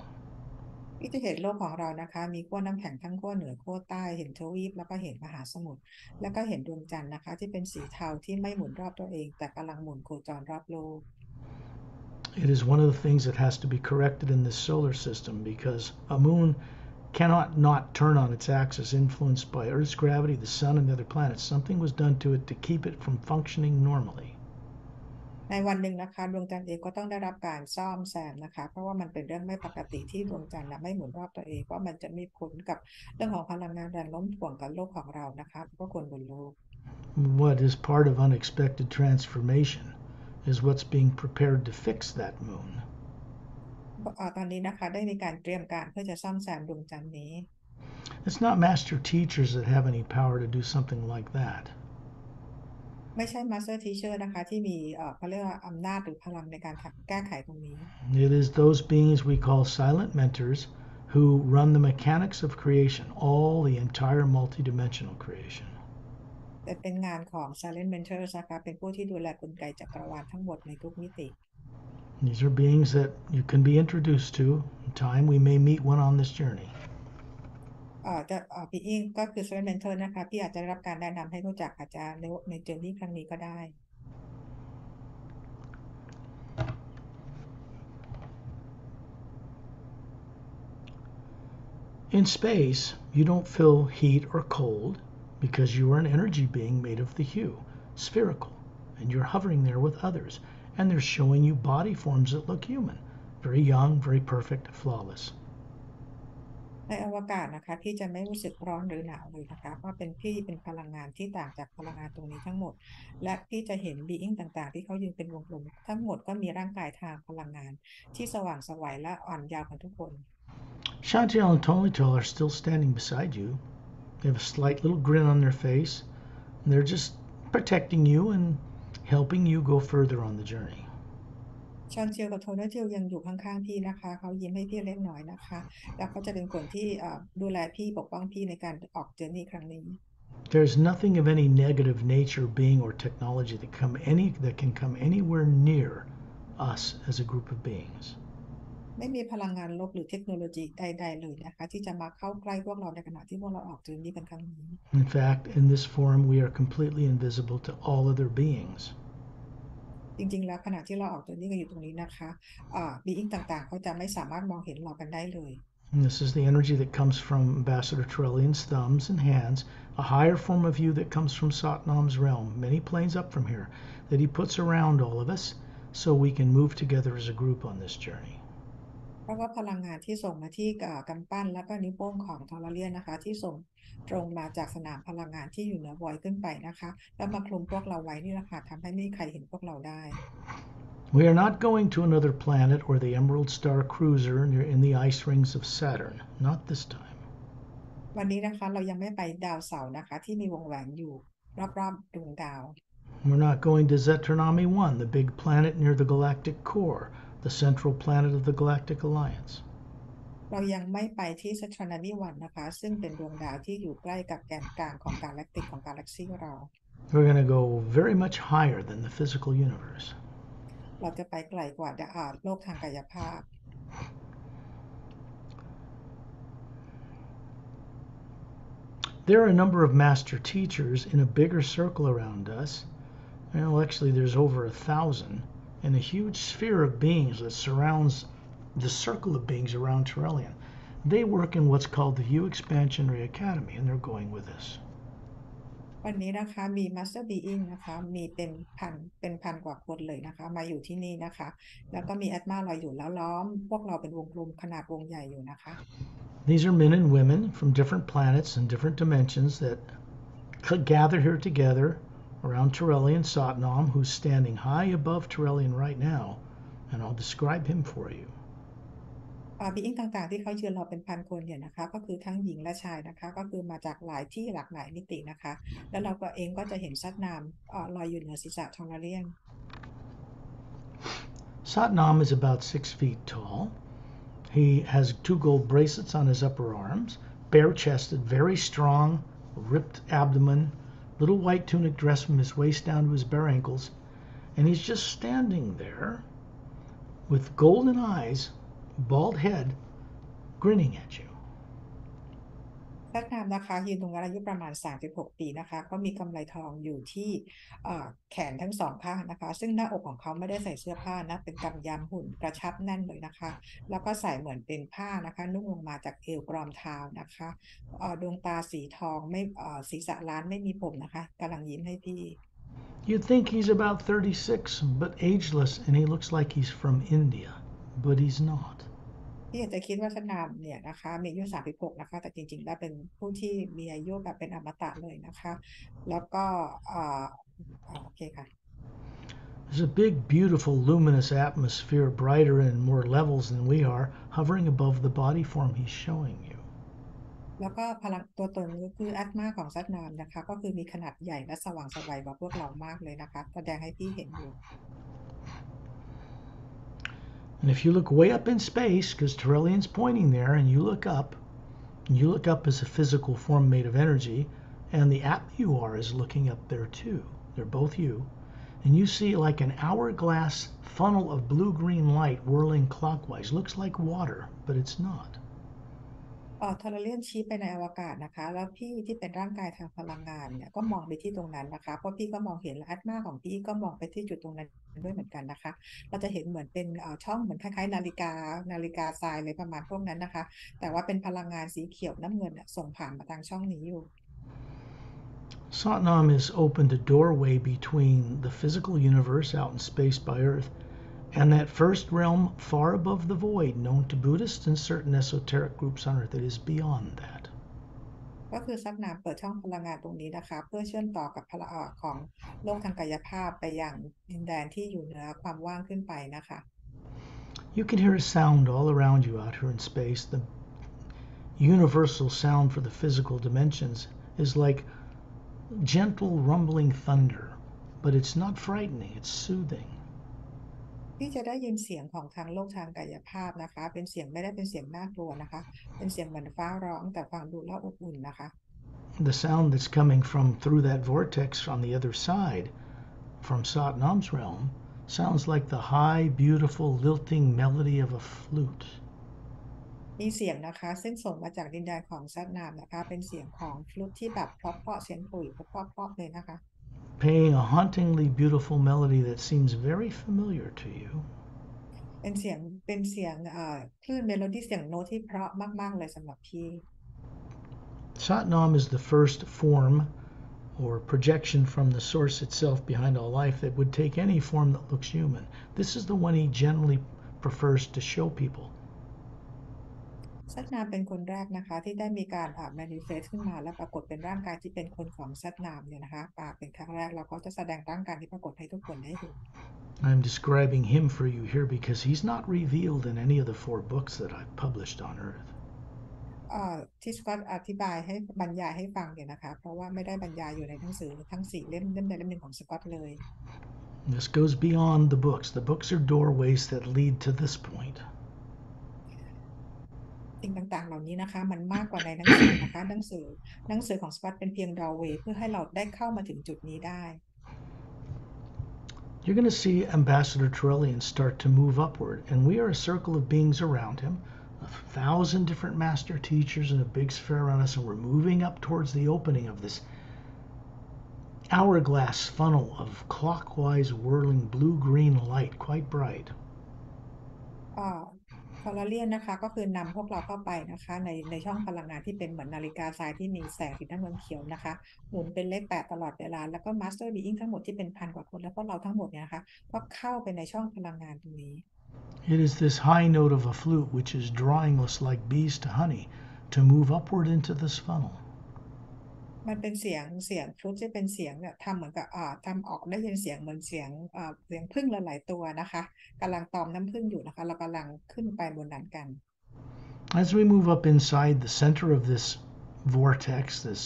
ที่จะเห็นโลกของเรานะคะมีขั้วน้ำแข็งทั้งขั้วเหนือขั้วใต้เห็นทวีปแล้วก็เห็นมหาสมุทรแล้วก็เห็นดวงจันทร์นะคะที่เป็นสีเทาที่ไม่หมุนรอบตัวเองแต่กำลังหมุนโคจรรอบโลก It is one of the things that has to be corrected in this solar system because a moon cannot not turn on its axis influenced by Earth's gravity, the sun, and the other planets. Something was done to it to keep it from functioning normally. ในวันหนึ่งนะคะดวงจันทร์เองก็ต้องได้รับการซ่อมแซมนะคะเพราะว่ามันเป็นเรื่องไม่ปกติที่ดวงจันทร์ไม่หมุนรอบตัวเองเพราะมันจะมีผลกับเรื่องของพลังงานแรงโน้มถ่วงกับโลกของเรานะคะเพราะคนบนโลก What is part of unexpected transformation is what's being prepared to fix that moon. ตอนนี้นะคะได้มีการเตรียมการเพื่อจะซ่อมแซมดวงจันทร์นี้ It's not master teachers that have any power to do something like that. ไม่ใช่ Master Teacher นะคะที่มีเขาเรียกว่าอำนาจหรือพลังในการแก้ไขตรงนี้ It is those beings we call silent mentors who run the mechanics of creation, all the entire multidimensional creation. แต่เป็นงานของ Silent Mentors นะคะเป็นผู้ที่ดูแลกลไกจักรวาลทั้งหมดในทุกมิติ These are beings that you can be introduced to. In time, we may meet one on this journey. พี่อิงก็คือ Silent Mentor นะคะพี่อาจจะได้รับการแนะนำให้รู้จักอาจจะในเจอร์นี่ครั้งนี้ก็ได้ In space, you don't feel heat or cold because you are an energy being made of the hue, spherical, and you're hovering there with others, and they're showing you body forms that look human, very young, very perfect, flawless. ในอวกาศนะคะพี่จะไม่รู้สึกร้อนหรือหนาวเลยนะคะเพราะพี่เป็นพลังงานที่ต่างจากพลังงานตรงนี้ทั้งหมดและพี่จะเห็นบีอิงต่างๆที่เขายืนเป็นวงกลมทั้งหมดก็มีร่างกายทางพลังงานที่สว่างไสวและอ่อนเยาว์กันทุกคน Chantel and Tolital are still standing beside you. They have a slight little grin on their face, and they're just protecting you and helping you go further on the journey. ชอนเชียวกับโทนเชียวยังอยู่ข้างๆพี่นะคะเขายิ้มให้พี่เล็กน้อยนะคะแล้วเขาจะเป็นคนที่ดูแลพี่ปกป้องพี่ในการออกเจอร์นี่ครั้งนี้ There's nothing of any negative nature, being, or technology that can come anywhere near us as a group of beings. ไม่มีพลังงานลบหรือเทคโนโลยีใดๆเลยนะคะที่จะมาเข้าใกล้พวกเราในขณะที่พวกเราออกเจอร์นี่กันครั้งนี้ In fact, in this form, we are completely invisible to all other beings. จริงๆแล้วขณะที่เราออกตัวนี้กันอยู่ตรงนี้นะคะบีอิงต่างๆเขาจะไม่สามารถมองเห็นเรากันได้เลย And this is the energy that comes from Ambassador Trellian's thumbs and hands, a higher form of you that comes from Satnam's realm, many planes up from here, that he puts around all of us so we can move together as a group on this journey. เพราะว่าพลังงานที่ส่งมาที่กำปั้นแล้วก็นิ้วโป้งของทอร์เรียนนะคะที่ส่งตรงมาจากสนามพลังงานที่อยู่เหนือบอยขึ้นไปนะคะแล้วมาคลุมพวกเราไว้นี่แหละค่ะทำให้ไม่มีใครเห็นพวกเราได้ We are not going to another planet or the Emerald Star Cruiser in the ice rings of Saturn. Not this time. วันนี้นะคะเรายังไม่ไปดาวเสาร์นะคะที่มีวงแหวนอยู่รอบๆดวงดาว We're not going to Zetranami 1, the big planet near the galactic core, the central planet of the Galactic Alliance. เรายังไม่ไปที่สัตรานามิวันนะคะซึ่งเป็นดวงดาวที่อยู่ใกล้กับแกนกลางของกาแล็กติกของกาแล็กซี่เรา We're going to go very much higher than the physical universe. เราจะไปไกลกว่าโลกทางกายภาพ There are a number of master teachers in a bigger circle around us. Well, actually, there's over 1,000, and a huge sphere of beings that surrounds the circle of beings around Terrellian. They work in what's called the Hue Expansionary Academy, and they're going with us. วันนี้นะคะมี Master Being นะคะมีเป็นพันกว่าคนเลยนะคะมาอยู่ที่นี่นะคะแล้วก็มี Atma ลอยอยู่แล้วล้อมพวกเราเป็นวงกลมขนาดวงใหญ่อยู่นะคะ These are men and women from different planets and different dimensions that gather here together around Terrellian Satnam, who's standing high above Terrellian right now, and I'll describe him for you. บีอิงต่างๆที่เขาเชิญเราเป็นพันคนเนี่ยนะคะก็คือทั้งหญิงและชายนะคะก็คือมาจากหลายที่หลากหลายมิตินะคะแล้วเราก็เองก็จะเห็นซัดนามลอยอยู่เหนือศีรษะทอร์เรียน Satnam is about 6 feet tall. He has 2 gold bracelets on his upper arms, bare-chested, very strong, ripped abdomen, little white tunic dress from his waist down to his bare ankles, and he's just standing there with golden eyes, bald head, grinning at you. ซัดนามนะคะยืนตรงนั้นอายุประมาณ36 ปีนะคะเขามีกำไลทองอยู่ที่แขนทั้งสองข้างนะคะซึ่งหน้าอกของเขาไม่ได้ใส่เสื้อผ้านะเป็นกำยำหุ่นกระชับแน่นเลยนะคะแล้วก็ใส่เหมือนเป็นผ้านะคะนุ่งลงมาจากเอวกรอมเท้านะคะดวงตาสีทองไม่ศีรษะล้านไม่มีผมนะคะกำลังยิ้มให้พี่ You'd think he's about 36, but ageless, and he looks like he's from India, but he's not. พี่อาจจะคิดว่าซัดนามเนี่ยนะคะมีอายุ36นะคะแต่จริงๆแล้วเป็นผู้ที่มีอายุแบบเป็นอมตะเลยนะคะแล้วก็โอเคค่ะ There's a big, beautiful, luminous atmosphere, brighter in more levels than we are, hovering above the body form he's showing you. แล้วก็พลังตัวตนก็คืออัตมาของสัตว์น้ำนะคะก็คือมีขนาดใหญ่และสว่างไสวกว่าพวกเรามากเลยนะคะแสดงให้พี่เห็นอยู่ And if you look way up in space, because Terrellian's pointing there, and you look up as a physical form made of energy, and the Atma you are is looking up there too. They're both you. And you see like an hourglass funnel of blue-green light whirling clockwise. Looks like water, but it's not. ทอร์เรียนชี้ไปในอวกาศนะคะแล้วพี่ที่เป็นร่างกายทางพลังงานเนี่ยก็มองไปที่ตรงนั้นนะคะเพราะพี่ก็มองเห็นและอัตมาของพี่ก็มองไปที่จุดตรงนั้นด้วยเหมือนกันนะคะเราจะเห็นเหมือนเป็นช่องเหมือนคล้ายๆนาฬิกาทรายเลยประมาณพวกนั้นนะคะแต่ว่าเป็นพลังงานสีเขียวน้ำเงินส่งผ่านมาทางช่องนี้อยู่ Satnam has opened a doorway between the physical universe out in space by Earth and that first realm far above the void, known to Buddhists and certain esoteric groups on Earth that is beyond that. ก็คือซักน้ำเปิดช่องพลังงานตรงนี้นะคะเพื่อเชื่อมต่อกับพลังของโลกทางกายภาพไปยังดินแดนที่อยู่เหนือความว่างขึ้นไปนะคะ You can hear a sound all around you out here in space. The universal sound for the physical dimensions is like gentle rumbling thunder, but it's not frightening, it's soothing. ที่จะได้ยินเสียงของทางโลกทางกายภาพนะคะเป็นเสียงไม่ได้เป็นเสียงน่ากลัวนะคะเป็นเสียงเหมือนฟ้าร้องแต่ฟังดูแล้วอบอุ่นนะคะ The sound that's coming from through that vortex on the other side, from Satnam's realm, sounds like the high, beautiful, lilting melody of a flute. มีเสียงนะคะซึ่งส่งมาจากดินแดนของซัดนามนะคะเป็นเสียงของฟลุตที่แบบเพราะๆเสียงขลุ่ยเพราะๆเลยนะคะ Playing a hauntingly beautiful melody that seems very familiar to you. เป็นเสียงคลื่นเมโลดี้เสียงโน้ตที่เพราะมากๆเลยสำหรับพี่ Satnam is the first form or projection from the source itself behind all life that would take any form that looks human. This is the one he generally prefers to show people. ซัดนามเป็นคนแรกนะคะที่ได้มีการmanifest ขึ้นมาและปรากฏเป็นร่างกายที่เป็นคนของซัดนามเนี่ยนะคะเป็นครั้งแรกเราก็จะแสดงร่างกายที่ปรากฏให้ทุกคนได้เห็น I'm describing him for you here because he's not revealed in any of the 4 books that I've published on Earth. ที่สกอตอธิบายให้บรรยายให้ฟังเนี่ยนะคะเพราะว่าไม่ได้บรรยายอยู่ในหนังสือทั้ง4 เล่มใดเล่มหนึ่งของสกอตเลย This goes beyond the books. The books are doorways that lead to this point. สิ่งต่างๆเหล่านี้นะคะมันมากกว่าในหนังสือนะคะหนังสือของสกอตเป็นเพียง doorway เพื่อให้เราได้เข้ามาถึงจุดนี้ได้ You're going to see Ambassador Terrellian start to move upward, and we are a circle of beings around him, 1,000 different master teachers in a big sphere around us, and we're moving up towards the opening of this hourglass funnel of clockwise whirling blue-green light, quite bright. พอลาเลียนนะคะก็คือนำพวกเราเข้าไปนะคะในช่องพลังงานที่เป็นเหมือนนาฬิกาทรายที่มีแสงสีน้ำเงินเขียวนะคะหมุนเป็นเลข 8ตลอดเวลาแล้วก็มาสเตอร์บีอิงทั้งหมดที่เป็นพันกว่าคนแล้วพวกเราทั้งหมดเนี่ยนะคะก็เข้าไปในช่องพลังงานตรงนี้ It is this high note of a flute which is drawing us like bees to honey to move upward into this funnel. มันเป็นเสียงฟลุตจะเป็นเสียงเนี่ยทำเหมือนกับทำออกได้ยินเสียงเหมือนเสียงผึ้งหลายๆตัวนะคะกำลังตอมน้ำผึ้งอยู่นะคะเรากำลังขึ้นไปบนนั้นกัน As we move up inside the center of this vortex, this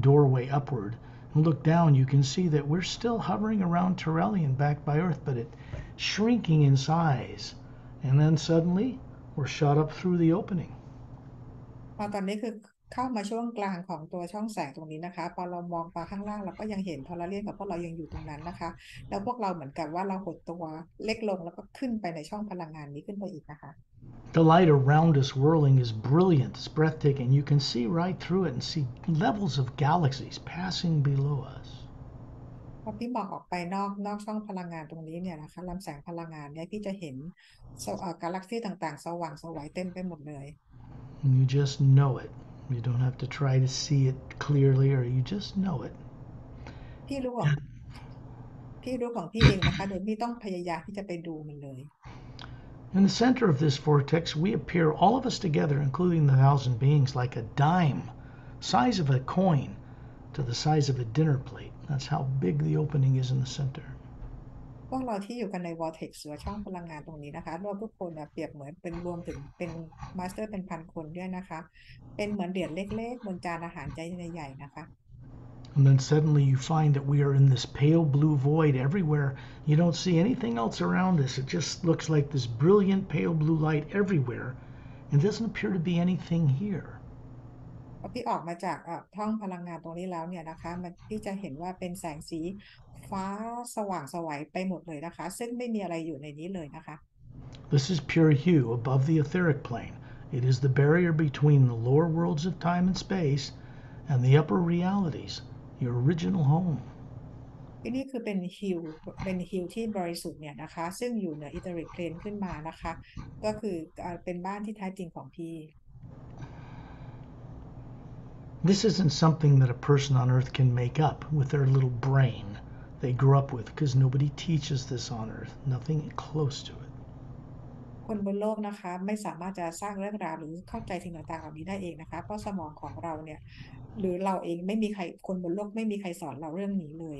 doorway upward, and look down, you can see that we're still hovering around Terrellian back by Earth, but it's shrinking in size. And then suddenly, we're shot up through the opening. พอตอนนี้คือเข้ามาช่วงกลางของตัวช่องแสงตรงนี้นะคะพอเรามองไปข้างล่างเราก็ยังเห็นพอลาเรียนกับพวกเรายังอยู่ตรงนั้นนะคะแล้วพวกเราเหมือนกับว่าเราหดตัวเล็กลงแล้วก็ขึ้นไปในช่องพลังงานนี้ขึ้นไปอีกนะคะ The light around us whirling is brilliant, it's breathtaking. You can see right through it and see levels of galaxies passing below us. พอพี่มองออกไปนอกช่องพลังงานตรงนี้เนี่ยนะคะลำแสงพลังงานเนี่ยพี่จะเห็นกาแล็กซี่ต่างๆสว่างไสวเต็มไปหมดเลย You just know it. You don't have to try to see it clearly, or you just know it. พี่รู้ของพี่เองนะคะโดยไม่ต้องพยายามที่จะไปดูมันเลย In the center of this vortex, we appear, all of us together, including the 1,000 beings, like a dime, size of a coin, to the size of a dinner plate. That's how big the opening is in the center. พวกเราที่อยู่กันใน vortex หรือว่าช่องพลังงานตรงนี้นะคะรวมทุกคนเปรียบเหมือนเป็นรวมถึงเป็นมาสเตอร์เป็นพันคนด้วยนะคะเป็นเหมือนเหรียญเล็กๆบนจานอาหารใจใหญ่ๆนะคะ And then suddenly you find that we are in this pale blue void everywhere. You don't see anything else around us. It just looks like this brilliant pale blue light everywhere. And doesn't appear to be anything here. พอพี่ออกมาจากท่องพลังงานตรงนี้แล้วเนี่ยนะคะมันพี่จะเห็นว่าเป็นแสงสีฟ้าสว่างไสวไปหมดเลยนะคะซึ่งไม่มีอะไรอยู่ในนี้เลยนะคะ This is pure hue above the etheric plane. It is the barrier between the lower worlds of time and space and the upper realities, your original home. ที่นี่คือเป็นฮิลที่บริสุทธิ์เนี่ยนะคะซึ่งอยู่เหนืออีเทอริกเพลนขึ้นมานะคะก็คือเป็นบ้านที่แท้จริงของพี่ This isn't something that a person on earth can make up with their little brain they grew up with, because nobody teaches this on earth, nothing close to it. คนบนโลกนะคะไม่สามารถจะสร้างเรื่องราวหรือเข้าใจสิ่งต่างๆเหล่านี้ได้เองนะคะเพราะสมองของเราเนี่ยหรือเราเองไม่มีใครคนบนโลกไม่มีใครสอนเราเรื่องนี้เลย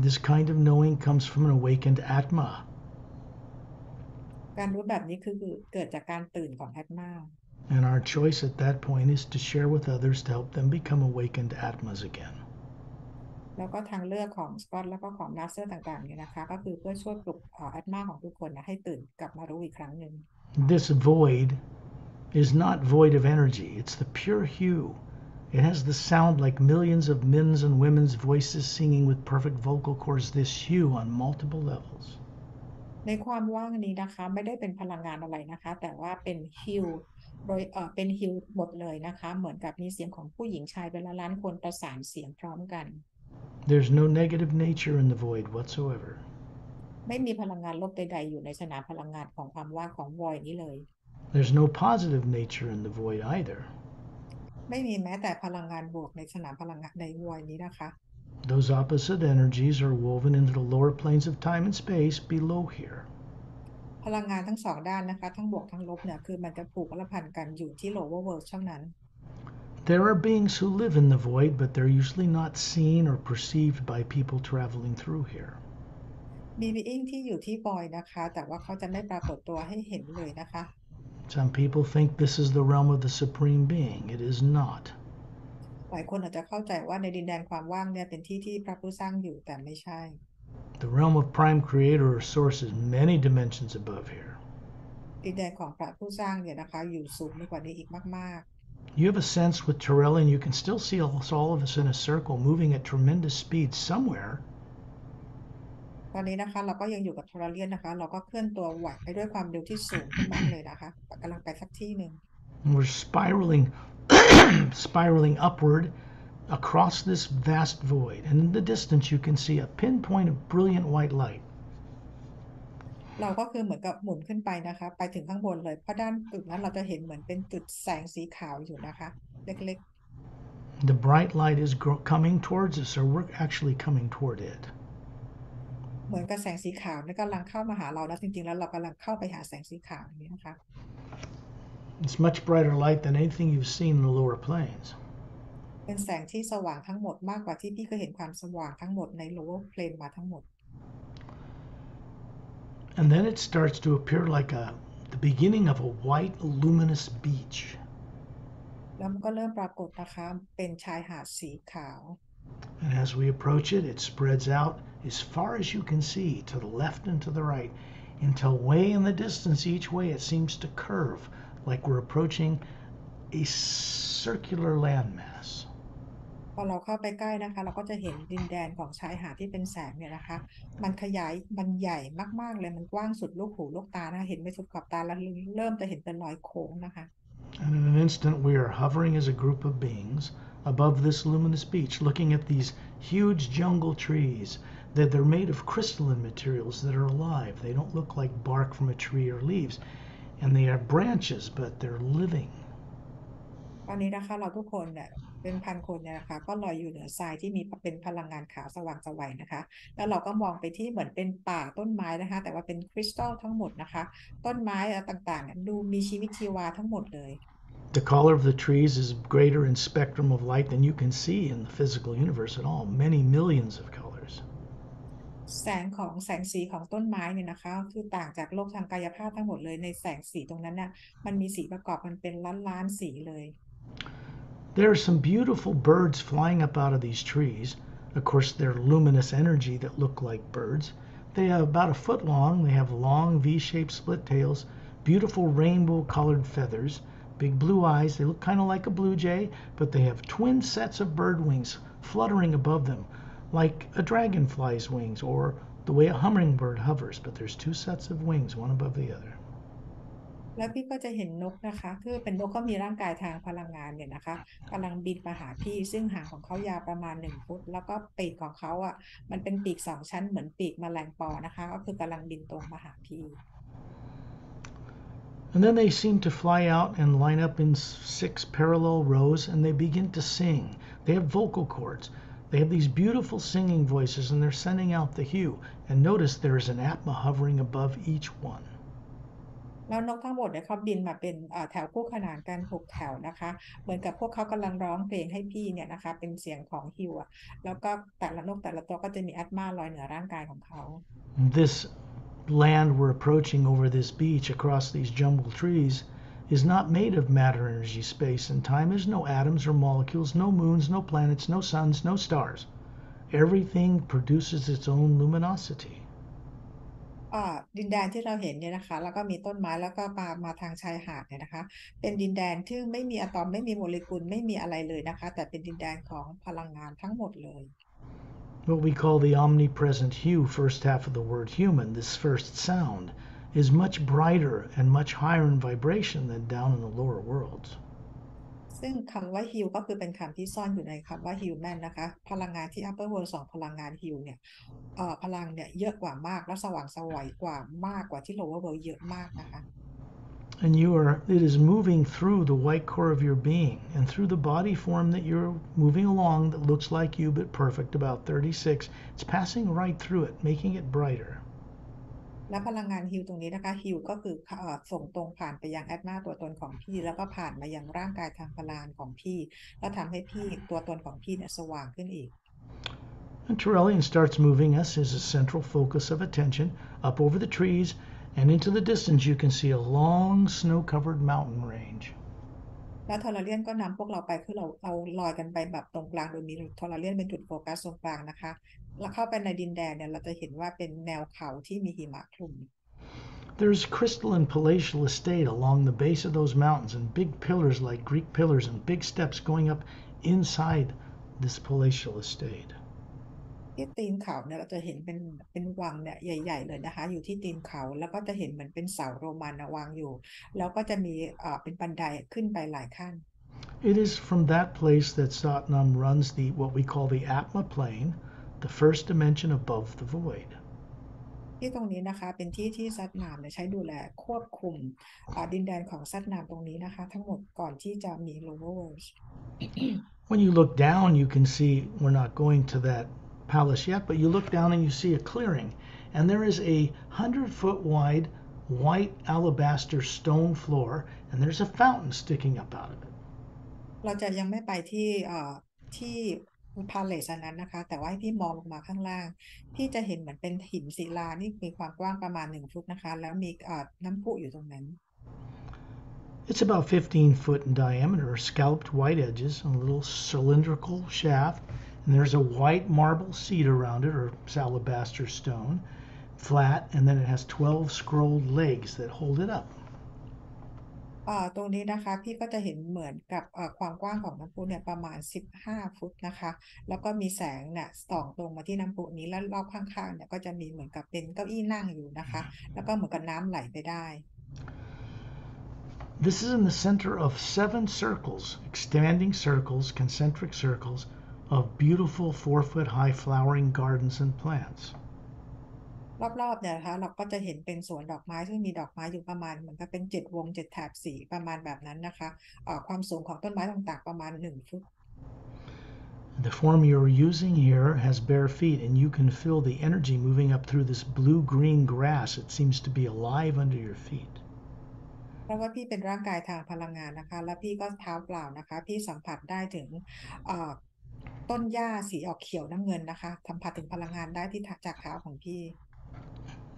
This kind of knowing comes from an awakened Atma. การรู้แบบนี้คือเกิดจากการตื่นของแอตมา And our choice at that point is to share with others to help them become awakened Atmas again. แล้วก็ทางเลือกของสกอตแล้วก็ของมาสเตอร์ต่างๆเนี่ยนะคะก็คือเพื่อช่วยปลุกแอตมาของทุกคนนะให้ตื่นกลับมารู้อีกครั้งหนึ่ง This void is not void of energy, it's the pure hue. It has the sound like millions of men's and women's voices singing with perfect vocal cords, this hue on multiple levels. ในความว่างนี้นะคะไม่ได้เป็นพลังงานอะไรนะคะแต่ว่าเป็นฮิลโดยเป็นฮิลหมดเลยนะคะเหมือนกับมีเสียงของผู้หญิงชายเป็นล้านๆคนประสานเสียงพร้อมกัน There's no negative nature in the void whatsoever. ไม่มีพลังงานลบใดๆอยู่ในสนามพลังงานของความว่างของวอยนี้เลย There's no positive nature in the void either. ไม่มีแม้แต่พลังงานบวกในสนามพลังงานในวอยนี้นะคะ Those opposite energies are woven into the lower planes of time and space below here. พลังงานทั้งสองด้านนะคะทั้งบวกทั้งลบเนี่ยคือมันจะผูกและพันกันอยู่ที่ lower world เท่านั้น There are beings who live in the void, but they're usually not seen or perceived by people traveling through here. มี being ที่อยู่ที่บอยนะคะแต่ว่าเขาจะไม่ปรากฏตัวให้เห็นเลยนะคะ Some people think this is the realm of the Supreme Being. It is not. หลายคนอาจจะเข้าใจว่าในดินแดนความว่างเนี่ยเป็นที่ที่พระผู้สร้างอยู่แต่ไม่ใช่ The realm of Prime Creator or Source is many dimensions above here. ดินแดนของพระผู้สร้างเนี่ยนะคะอยู่สูงกว่านี้อีกมาก You have a sense with Torellian, you can still see all of us in a circle moving at tremendous speed somewhere. ๆตอนนี้นะคะเราก็ยังอยู่กับโทราเลียนนะคะเราก็เคลื่อนตัวไหวไปด้วยความเร็วที่สูงขึ้นมากเลยนะคะกำลังไปสักที่หนึ่ง And we're spiraling, spiraling upward across this vast void. And in the distance, you can see a pinpoint of brilliant white light. เราก็คือเหมือนกับหมุนขึ้นไปนะคะไปถึงข้างบนเลยเพราะด้านจุดนั้นเราจะเห็นเหมือนเป็นจุดแสงสีขาวอยู่นะคะเล็ก The bright light is coming towards us, or we're actually coming toward it. ๆเหมือนกับแสงสีขาวนี่กำลังเข้ามาหาเรานะจริงๆแล้วเรากำลังเข้าไปหาแสงสีขาวอย่างนี้นะคะ It's much brighter light than anything you've seen in the lower planes. เป็นแสงที่สว่างทั้งหมดมากกว่าที่พี่เคยเห็นความสว่างทั้งหมดใน lower plane มาทั้งหมด And then it starts to appear like the beginning of a white, luminous beach. แล้วมันก็เริ่มปรากฏนะคะเป็นชายหาดสีขาว And as we approach it, it spreads out as far as you can see, to the left and to the right, until way in the distance each way it seems to curve, like we're approaching a circular landmass. พอเราเข้าไปใกล้นะคะเราก็จะเห็นดินแดนของชายหาดที่เป็นแสงเนี่ยนะคะมันขยายมันใหญ่มากๆเลยมันกว้างสุดลูกหูลูกตานะคะเห็นไม่สุดขอบตาแล้วเริ่มจะเห็นเป็นรอยโค้งนะคะ And in an instant, we are hovering as a group of beings above this luminous beach, looking at these huge jungle trees. That they're made of crystalline materials that are alive. They don't look like bark from a tree or leaves. And they are branches, but they're living. ตอนนี้นะคะเราทุกคนเนี่ยเป็นพันคนเนี่ยนะคะก็ลอยอยู่เหนือทรายที่มีเป็นพลังงานขาวสว่างไสวนะคะแล้วเราก็มองไปที่เหมือนเป็นป่าต้นไม้นะคะแต่ว่าเป็นคริสตัลทั้งหมดนะคะต้นไม้ต่างๆเนี่ยดูมีชีวิตชีวาทั้งหมดเลย The color of the trees is greater in spectrum of light than you can see in the physical universe at all. Many millions of colors. แสงสีของต้นไม้เนี่ยนะคะคือต่างจากโลกทางกายภาพทั้งหมดเลยในแสงสีตรงนั้นน่ะมันมีสีประกอบมันเป็นล้านสีเลย There are some beautiful birds flying up out of these trees. Of course, they're luminous energy that look like birds. They are about a foot long. They have long V-shaped split tails, beautiful rainbow colored feathers, big blue eyes. They look kind of like a blue jay, but they have twin sets of bird wings fluttering above them, like a dragonfly's wings or the way a hummingbird hovers. But there's two sets of wings, one above the other. แล้วพี่ก็จะเห็นนกนะคะคือเป็นนกก็มีร่างกายทางพลังงานเนี่ยนะคะกำลังบินมาหาพี่ซึ่งหางของเขายาวประมาณ1 ฟุตแล้วก็ปีกของเขาอ่ะมันเป็นปีก2 ชั้นเหมือนปีกแมลงปอนะคะก็คือกำลังบินตรงมาหาพี่ And then they seem to fly out and line up in 6 parallel rows and they begin to sing. They have vocal cords. They have these beautiful singing voices and they're sending out the hue. And notice there is an Atma hovering above each one. แล้วนกทั้งหมดเนี่ยเขาบินมาเป็นแถวคู่ขนานกัน6 แถวนะคะเหมือนกับพวกเขากำลังร้องเพลงให้พี่เนี่ยนะคะเป็นเสียงของฮิวอะแล้วก็แต่ละนกแต่ละตัวก็จะมีอัตมาลอยเหนือร่างกายของเขา This land we're approaching over this beach across these jumbled trees is not made of matter, energy, space, and time. There's no atoms or molecules, no moons, no planets, no suns, no stars. Everything produces its own luminosity. ดินแดนที่เราเห็นเนี่ยนะคะแล้วก็มีต้นไม้แล้วก็มาทางชายหาดเนี่ยนะคะเป็นดินแดนที่ไม่มีอะตอมไม่มีโมเลกุลไม่มีอะไรเลยนะคะแต่เป็นดินแดนของพลังงานทั้งหมดเลย What we call the omnipresent hue, first half of the word human, this first sound, is much brighter and much higher in vibration than down in the lower worlds. ซึ่งคำว่าฮิลก็คือเป็นคำที่ซ่อนอยู่ในคำว่าฮิวแมนนะคะพลังงานที่ upper world 2พลังงานฮิลเนี่ยพลังเนี่ยเยอะกว่ามากและสว่างไสวกว่ามากกว่าที่ lower world เยอะมากนะคะ And it is moving through the white core of your being and through the body form that you're moving along that looks like you but perfect, about 36. It's passing right through it, making it brighter. และพลังงานฮิลตรงนี้นะคะฮิลก็คือส่งตรงผ่านไปยังแอตมาตัวตนของพี่แล้วก็ผ่านมายังร่างกายทางพลังงานของพี่แล้วทำให้พี่ตัวตนของพี่เนี่ยสว่างขึ้นอีก And Turelian starts moving us as a central focus of attention up over the trees, and into the distance you can see a long snow-covered mountain range. แล้วทอร์เรียนก็นำพวกเราไปคือเราลอยกันไปแบบตรงกลางโดยมีทอร์เรียนเป็นจุดโฟกัสตรงกลางนะคะแล้วเข้าไปในดินแดนเนี่ยเราจะเห็นว่าเป็นแนวเขาที่มีหิมะคลุม There's crystalline palatial estate along the base of those mountains, and big pillars like Greek pillars and big steps going up inside this palatial estate. ที่ตีนเขาเนี่ยเราจะเห็นเป็นวังเนี่ยใหญ่ๆเลยนะคะอยู่ที่ตีนเขาแล้วก็จะเห็นเหมือนเป็นเสาโรมันวางอยู่แล้วก็จะมีเป็นบันไดขึ้นไปหลายขั้น It is from that place that Satnam runs what we call the Atma plane, the first dimension above the void. ที่ตรงนี้นะคะเป็นที่ที่ซัดนามเนี่ยใช้ดูแลควบคุมดินแดนของซัดนามตรงนี้นะคะทั้งหมดก่อนที่จะมี lower world When you look down, you can see we're not going to that palace yet, but you look down and you see a clearing, and there is a 100-foot wide white alabaster stone floor, and there's a fountain sticking up out of it. เราจะยังไม่ไปที่พาเลสนั้นนะคะแต่ว่าให้พี่มองลงมาข้างล่างพี่จะเห็นเหมือนเป็นหินศิลานี่มีความกว้างประมาณ1 ฟุตนะคะแล้วมีน้ำพุอยู่ตรงนั้น It's about 15 foot in diameter, scalloped white edges, and a little cylindrical shaft, and there's a white marble seat around it, or alabaster stone, flat, and then it has 12 scrolled legs that hold it up. ตรงนี้นะคะพี่ก็จะเห็นเหมือนกับความกว้างของน้ำพุเนี่ยประมาณ15 ฟุตนะคะแล้วก็มีแสงเนี่ยส่องตรงมาที่น้ำพุนี้แล้วรอบข้างๆเนี่ยก็จะมีเหมือนกับเป็นเก้าอี้นั่งอยู่นะคะแล้วก็เหมือนกับน้ำไหลไปได้ This is in the center of 7 circles, expanding circles, concentric circles, of beautiful 4-foot high flowering gardens and plants. รอบๆเนี่ยนะคะเราก็จะเห็นเป็นสวนดอกไม้ซึ่งมีดอกไม้อยู่ประมาณเหมือนกับเป็น7 วง 7 แถบสีประมาณแบบนั้นนะคะความสูงของต้นไม้ต่างๆประมาณ1 ฟุต The form you're using here has bare feet, and you can feel the energy moving up through this blue-green grass. It seems to be alive under your feet. เพราะว่าพี่เป็นร่างกายทางพลังงานนะคะแล้วพี่ก็เท้าเปล่านะคะพี่สัมผัสได้ถึง ต้นหญ้าสีออกเขียวน้ำเงินนะคะสัมผัสถึงพลังงานได้ที่จากเท้าของพี่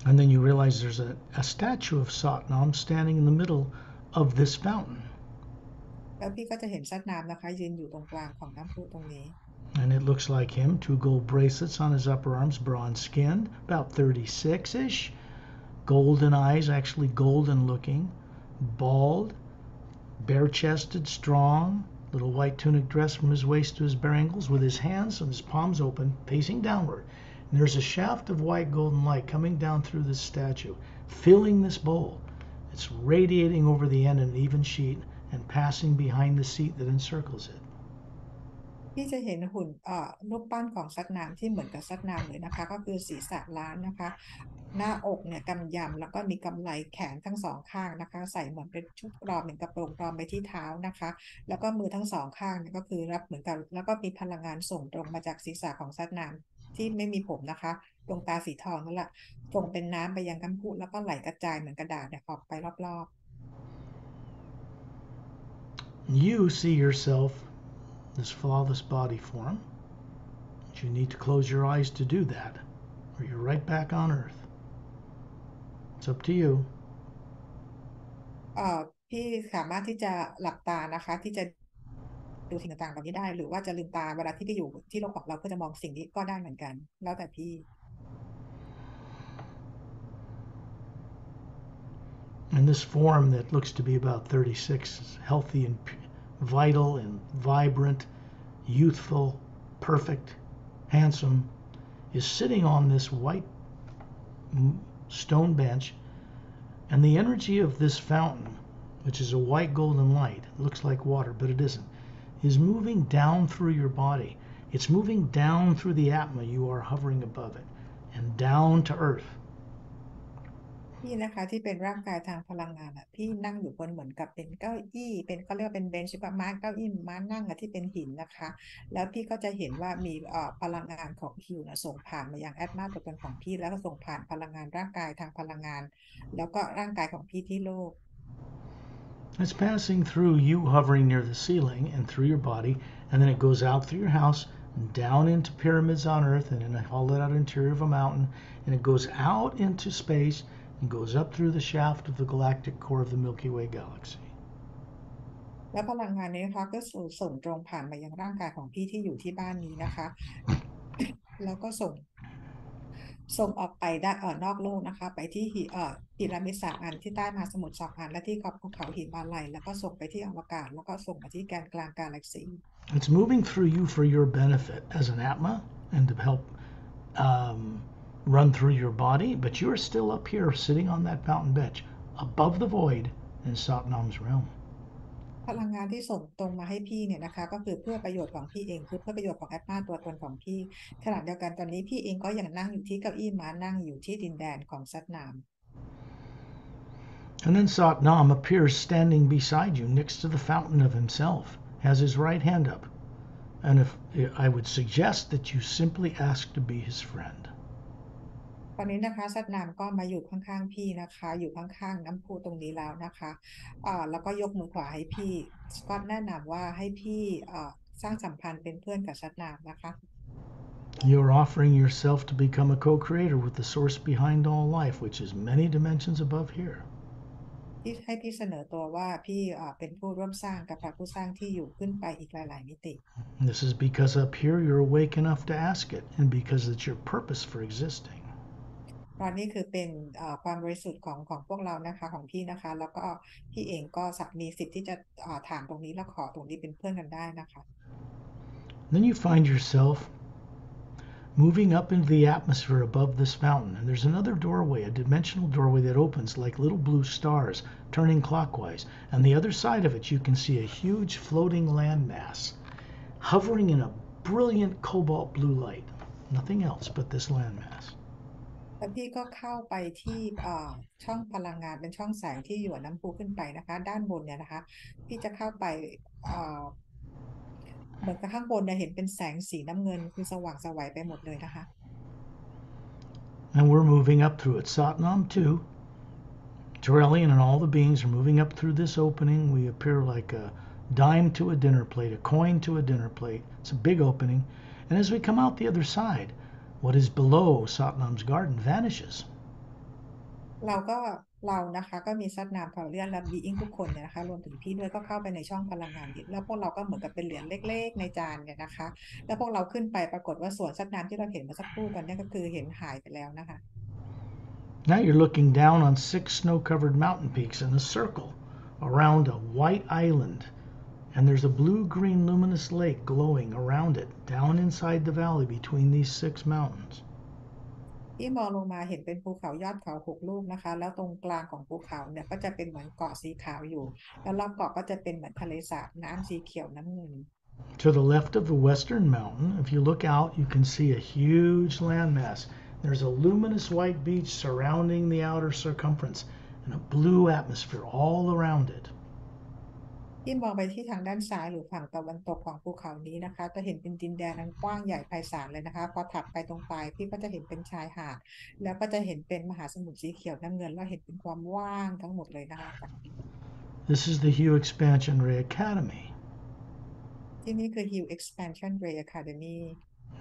And then you realize there's a statue of Satnam standing in the middle of this fountain. แล้วพี่ก็จะเห็นซัดน้ำนะคะยืนอยู่ตรงกลางของน้ำพุตรงนี้ And it looks like him, two gold bracelets on his upper arms, bronze skinned, about 36 ish, golden eyes, actually golden looking, bald, bare chested, strong, little white tunic dress from his waist to his bare ankles, with his hands and his palms open, facing downward. And there's a shaft of white golden light coming down through this statue, filling this bowl. It's radiating over the end in an even sheet and passing behind the seat that encircles it. พี่จะเห็นหุ่นรูปปั้นของซัดน้ำที่เหมือนกับซัดน้ำเลยนะคะก็คือศีรษะล้านนะคะหน้าอกเนี่ยกำยำแล้วก็มีกำไลแขนทั้งสองข้างนะคะใส่เหมือนเป็นชุดกรอมเหมือนกระโปรงกรอมไปที่เท้านะคะแล้วก็มือทั้งสองข้างเนี่ยก็คือรับเหมือนกับแล้วก็มีพลังงานส่งตรงมาจากศีรษะของซัดน้ำที่ไม่มีผมนะคะดวงตาสีทองนั่นแหละส่งเป็นน้ำไปยังน้ำพุแล้วก็ไหลกระจายเหมือนกระดาษเนี่ยออกไปรอบ You see yourself, this flawless body form. But you need to close your eyes to do that, or you're right back on Earth. It's up to you. ๆพี่สามารถที่จะหลับตานะคะที่จะ ดูสิ่งต่างๆเหล่านี้ได้หรือว่าจะลืมตาเวลาที่ไปอยู่ที่โลกของเราเพื่อจะมองสิ่งนี้ก็ได้เหมือนกันแล้วแต่พี่ And this form that looks to be about 36 is healthy and vital and vibrant, youthful, perfect, handsome, is sitting on this white stone bench. And the energy of this fountain, which is a white golden light, looks like water, but it isn't, is moving down through your body. It's moving down through the Atma. You are hovering above it and down to earth. พี่นะคะที่เป็นร่างกายทางพลังงานอ่ะพี่นั่งอยู่บนเหมือนกับเป็นเก้าอี้เป็นเขาเรียกว่าเป็นเบนช์ม้าเก้าอี้ม้านั่งอะที่เป็นหินนะคะแล้วพี่ก็จะเห็นว่ามีพลังงานของฮิวนะส่งผ่านมายังแอดมาตัวตนของพี่แล้วก็ส่งผ่านพลังงานร่างกายทางพลังงานแล้วก็ร่างกายของพี่ที่โลก It's passing through you hovering near the ceiling and through your body, and then it goes out through your house and down into pyramids on Earth and in a hollowed out interior of a mountain, and it goes out into space and goes up through the shaft of the galactic core of the Milky Way galaxy. แล้วพลังงานนี้นะคะก็ส่งตรงผ่านมายังร่างกายของพี่ที่อยู่ที่บ้านนี้นะคะแล้วก็ส่งออกไปได้นอกโลกนะคะไปที่พีระมิด3 อันที่ใต้มหาสมุทร2 อันและที่ขอบภูเขาหิมาลัยแล้วก็ส่งไปที่อวกาศแล้วก็ส่งมาที่แกนกลางกาแล็กซี It's moving through you for your benefit as an Atma and to help run through your body, but you're still up here sitting on that fountain bench above the void in Satnam's realm. พลังงานที่ส่งตรงมาให้พี่เนี่ยนะคะก็คือเพื่อประโยชน์ของพี่เองคือเพื่อประโยชน์ของแอดมาตัวตนของพี่ขณะเดียวกันตอนนี้พี่เองก็ยังนั่งอยู่ที่เก้าอี้ม้านั่งอยู่ที่ดินแดนของซัดนาม And then Satnam appears standing beside you next to the fountain of himself, has his right hand up. And if I would suggest that you simply ask to be his friend. ตอนนี้นะคะซัดนามก็มาอยู่ข้างๆพี่นะคะอยู่ข้างๆน้ำพุตรงนี้แล้วนะคะแล้วก็ยกมือขวาให้พี่ก็แนะนำว่าให้พี่สร้างสัมพันธ์เป็นเพื่อนกับซัดนามนะคะ You're offering yourself to become a co-creator with the source behind all life, which is many dimensions above here. ที่ให้พี่เสนอตัวว่าพี่เป็นผู้ร่วมสร้างกับพระผู้สร้างที่อยู่ขึ้นไปอีกหลายๆมิติ This is because up here you're awake enough to ask it, and because it's your purpose for existing. ตอนนี้คือเป็นความบริสุทธิ์ของพวกเรานะคะของพี่นะคะแล้วก็พี่เองก็มีสิทธิ์ที่จะถามตรงนี้แล้วขอตรงนี้เป็นเพื่อนกันได้นะคะ Then you find yourself moving up into the atmosphere above this fountain, and there's another doorway, a dimensional doorway that opens like little blue stars turning clockwise. And the other side of it you can see a huge floating landmass hovering in a brilliant cobalt blue light. Nothing else but this landmass. แล้วพี่ก็เข้าไปที่ช่องพลังงานเป็นช่องแสงที่อยู่น้ำพุขึ้นไปนะคะด้านบนเนี่ยนะคะพี่จะเข้าไปเหมือนกับข้างบนเนี่ยเห็นเป็นแสงสีน้ำเงินคือสว่างไสวไปหมดเลยนะคะ And we're moving up through it. Satnam too. Terrellian and all the beings are moving up through this opening. We appear like dime to a dinner plate, a coin to a dinner plate. It's a big opening. And as we come out the other side, what is below Satnam's garden vanishes. เราก็เรานะคะก็มีซัดนามเขาเรียกและบีอิงทุกคนเนี่ยนะคะรวมถึงพี่ด้วยก็เข้าไปในช่องพลังงานนี้แล้วพวกเราก็เหมือนกับเป็นเหรียญเล็กๆในจานเนี่ยนะคะแล้วพวกเราขึ้นไปปรากฏว่าส่วนซัดนามที่เราเห็นเมื่อสักครู่ตอนนี้ก็คือเห็นหายไปแล้วนะคะ Now you're looking down on 6 snow-covered mountain peaks in a circle around a white island. And there's a blue-green luminous lake glowing around it, down inside the valley between these 6 mountains. ที่มองลงมาเห็นเป็นภูเขายอดเขา6 ลูกนะคะแล้วตรงกลางของภูเขาเนี่ยก็จะเป็นเหมือนเกาะสีขาวอยู่แล้วรอบเกาะก็จะเป็นเหมือนทะเลสาบน้ำสีเขียวน้ำเงิน To the left of the western mountain, if you look out, you can see a huge landmass. There's a luminous white beach surrounding the outer circumference and a blue atmosphere all around it. ที่มองไปที่ทางด้านซ้ายหรือฝั่งตะวันตกของภูเขานี้นะคะจะเห็นเป็นดินแดนอันกว้างใหญ่ไพศาลเลยนะคะพอถัดไปตรงปลายพี่ก็จะเห็นเป็นชายหาดแล้วก็จะเห็นเป็นมหาสมุทรสีเขียวน้ำเงินแล้วเห็นเป็นความว่างทั้งหมดเลยนะคะ This is the Hue Expansion Ray Academy. ที่นี่คือ Hill Expansion Ray Academy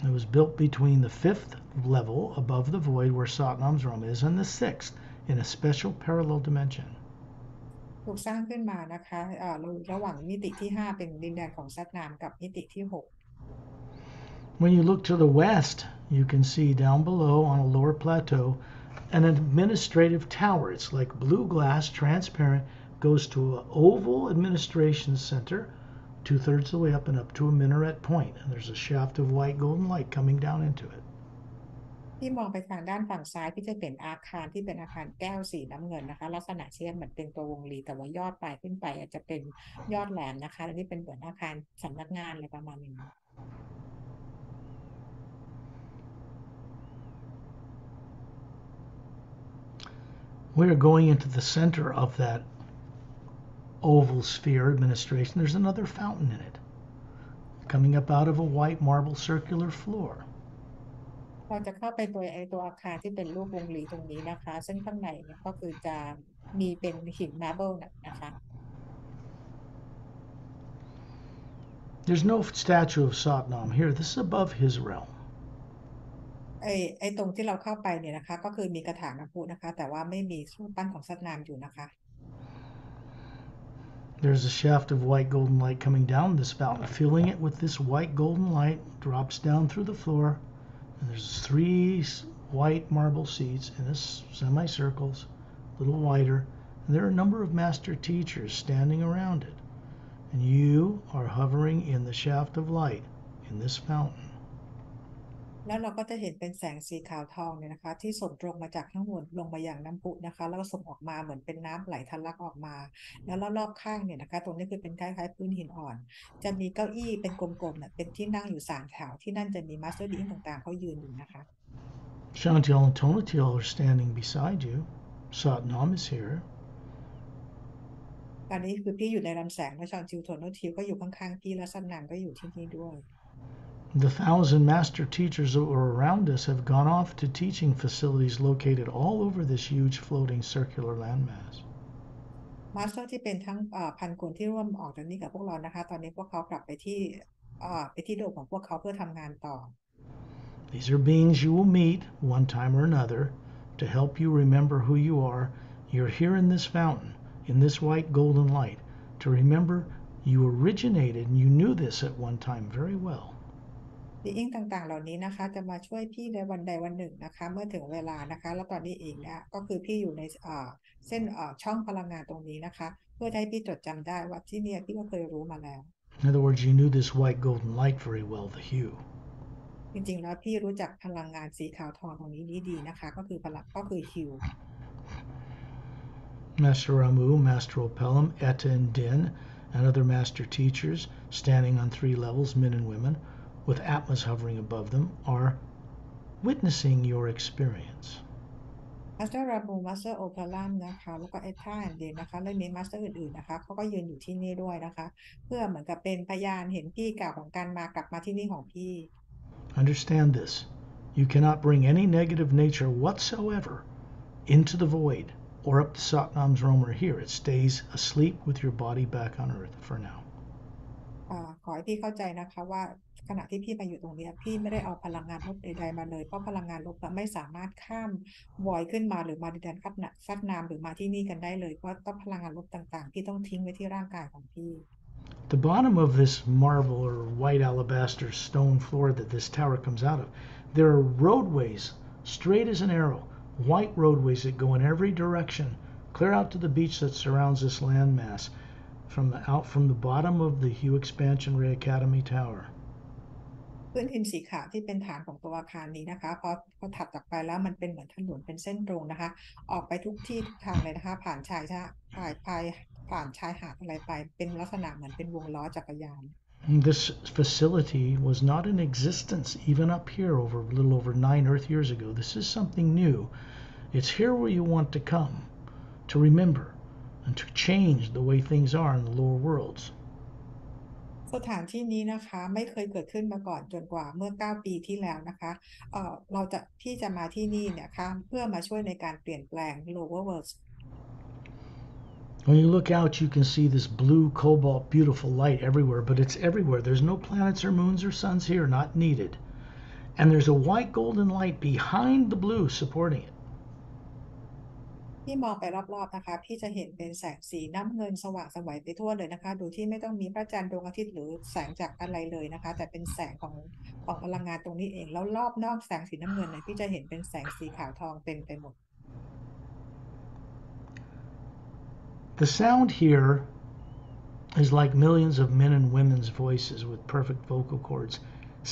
It was built between the 5th level above the void where Satnam's realm is and the 6th in a special parallel dimension. ถูกสร้างขึ้นมานะคะระหว่างมิติที่5เป็นดินแดนของซัดนามกับมิติที่6 When you look to the west, you can see down below on a lower plateau an administrative tower. It's like blue glass, transparent, goes to an oval administration center, 2/3 of the way up and up to a minaret point. And there's a shaft of white golden light coming down into it. ที่มองไปทางด้านฝั่งซ้ายพี่จะเป็นอาคารที่เป็นอาคารแก้วสีน้ำเงินนะคะลักษณะเช่นเหมือนเป็นตัววงรีแต่ว่ายอดปลายขึ้นไปอาจจะเป็นยอดแหลมนะคะและนี่เป็นเหมือนอาคารสำนักงานอะไรประมาณนี้ We're going into the center of that oval sphere administration. There's another fountain in it, coming up out of a white marble circular floor. เราจะเข้าไปตัวอาคารที่เป็นรูปวงรีตรงนี้นะคะซึ่งข้างในเนี่ยก็คือจะมีเป็นหินมาร์เบิลนะคะ There's no statue of Satnam here. This is above his realm. ตรงที่เราเข้าไปเนี่ยนะคะก็คือมีกระถางน้ำพุนะคะแต่ว่าไม่มีรูปปั้นของซัดนามอยู่นะคะ There's a shaft of white golden light coming down this fountain. Filling it with this white golden light drops down through the floor. And there's 3 white marble seats in a semicircles, a little wider. And there are a number of master teachers standing around it. And you are hovering in the shaft of light in this fountain. แล้วเราก็จะเห็นเป็นแสงสีขาวทองเนี่ยนะคะที่ส่งตรงมาจากข้างบนลงมาอย่างน้ำพุนะคะแล้วก็ส่งออกมาเหมือนเป็นน้ำไหลทะลักออกมาแล้วรอบๆข้างเนี่ยนะคะตรงนี้คือเป็นคล้ายๆพื้นหินอ่อนจะมีเก้าอี้เป็นกลมๆเนี่ยเป็นที่นั่งอยู่3 แถวที่นั่นจะมีมาสเตอร์บีอิงต่างๆเขายืนอยู่นะคะ Shantiel and Tonatiel are standing beside you. Satnam is here. ตอนนี้คือพี่อยู่ในลำแสงและชอนจิวโทนโนทิวก็อยู่ข้างๆพี่และซันนามก็อยู่ที่นี่ด้วย The 1,000 master teachers that were around us have gone off to teaching facilities located all over this huge floating circular landmass. มาสเตอร์ที่เป็นทั้ง1,000 คนที่ร่วมออกจากนี้กับพวกเรานะคะตอนนี้พวกเขากลับไปที่โดมของพวกเขาเพื่อทำงานต่อ These are beings you will meet one time or another to help you remember who you are. You're here in this fountain, in this white golden light, to remember you originated and you knew this at one time very well. บีอิงต่างๆเหล่านี้นะคะจะมาช่วยพี่ในวันใดวันหนึ่งนะคะเมื่อถึงเวลานะคะแล้วตอนนี้เองเนี่ยก็คือพี่อยู่ในเส้นช่องพลังงานตรงนี้นะคะเพื่อให้พี่จดจำได้ว่าที่เนี่ยพี่ก็เคยรู้มาแล้ว In other words, you knew this white golden light very well, the hue. จริงๆแล้วพี่รู้จักพลังงานสีขาวทองตรงนี้ดีนะคะก็คือฮิว Master Ramu, Master Opelum, Etta and Din, and other master teachers standing on 3 levels, men and women, with Atmas hovering above them, are witnessing your experience. มาสเตอร์ราบูมาสเตอร์โอเพลัมนะคะแล้วก็เอท่าแอนเดนนะคะและมีมาสเตอร์อื่นๆนะคะเขาก็ยืนอยู่ที่นี่ด้วยนะคะเพื่อเหมือนกับเป็นพยานเห็นพี่เก่าของการมากลับมาที่นี่ของพี่ Understand this. You cannot bring any negative nature whatsoever into the void or up to Satnam's realm or here. It stays asleep with your body back on earth for now. ขอให้พี่เข้าใจนะคะว่าขณะที่พี่มาอยู่ตรงเนี้ยพี่ไม่ได้เอาพลังงานลบใดๆมาเลยเพราะพลังงานลบอะไม่สามารถข้ามวอยขึ้นมาหรือมาดินแดนซัดน้ำหรือมาที่นี่กันได้เลยเพราะต้องพลังงานลบต่างๆที่ต้องทิ้งไว้ที่ร่างกายของพี่ The bottom of this marble or white alabaster stone floor that this tower comes out of, there are roadways, straight as an arrow, white roadways that go in every direction, clear out to the beach that surrounds this landmass, out from the bottom of the Hugh Expansion Ray Academy Tower. พื้นหินสีขาวที่เป็นฐานของตัวอาคารนี้นะคะพอถัดจากไปแล้วมันเป็นเหมือนถนนเป็นเส้นตรงนะคะออกไปทุกที่ทุกทางเลยนะคะผ่านชายชาผ่านผ่านชายหาดอะไรไปเป็นลักษณะเหมือนเป็นวงล้อจักรยาน This facility was not in existence even up here over a little over 9 Earth years ago. This is something new. It's here where you want to come to remember and to change the way things are in the lower worlds. สถานที่นี้นะคะไม่เคยเกิดขึ้นมาก่อนจนกว่าเมื่อ9 ปีที่แล้วนะคะพี่จะมาที่นี่เนี่ยค่ะเพื่อมาช่วยในการเปลี่ยนแปลง lower world. When you look out, you can see this blue, cobalt, beautiful light everywhere, but it's everywhere. There's no planets or moons or suns here, not needed. And there's a white golden light behind the blue supporting it. พี่มองไปรอบๆนะคะพี่จะเห็นเป็นแสงสีน้ำเงินสว่างไสวไปทั่วเลยนะคะโดยที่ไม่ต้องมีพระจันทร์ดวงอาทิตย์หรือแสงจากอะไรเลยนะคะแต่เป็นแสงของพลังงานตรงนี้เองแล้วรอบนอกแสงสีน้ำเงินเนี่ยพี่จะเห็นเป็นแสงสีขาวทองเต็มไปหมด The sound here is like millions of men and women's voices with perfect vocal cords,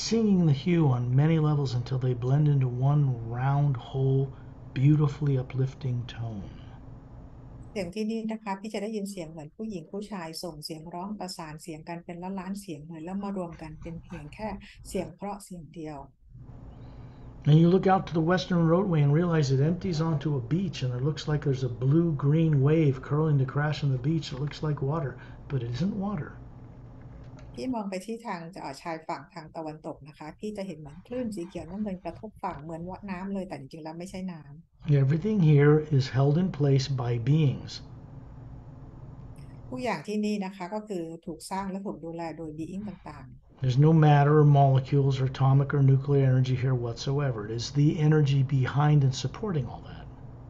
singing the hue on many levels until they blend into one round, whole, beautifully uplifting tone. เสียงที่นี่นะคะพี่จะได้ยินเสียงเหมือนผู้หญิงผู้ชายส่งเสียงร้องประสานเสียงกันเป็นล้านๆเสียงเลยแล้วมารวมกันเป็นเพียงแค่เสียงเพราะเสียงเดียว And you look out to the western roadway and realize it empties onto a beach, and it looks like there's a blue-green wave curling to crash on the beach. It looks like water, but it isn't water. พี่มองไปที่ทางชายฝั่งทางตะวันตกนะคะพี่จะเห็นเหมือนคลื่นสีเขียวน้ำเงินกระทบฝั่งเหมือนว่าน้ำเลยแต่จริงๆแล้วไม่ใช่น้ำ Everything here is held in place by beings. ทุกอย่างที่นี่นะคะก็คือถูกสร้างและถูกดูแลโดย being ต่าง There's no matter or molecules or atomic or nuclear energy here whatsoever. It is the energy behind and supporting all that.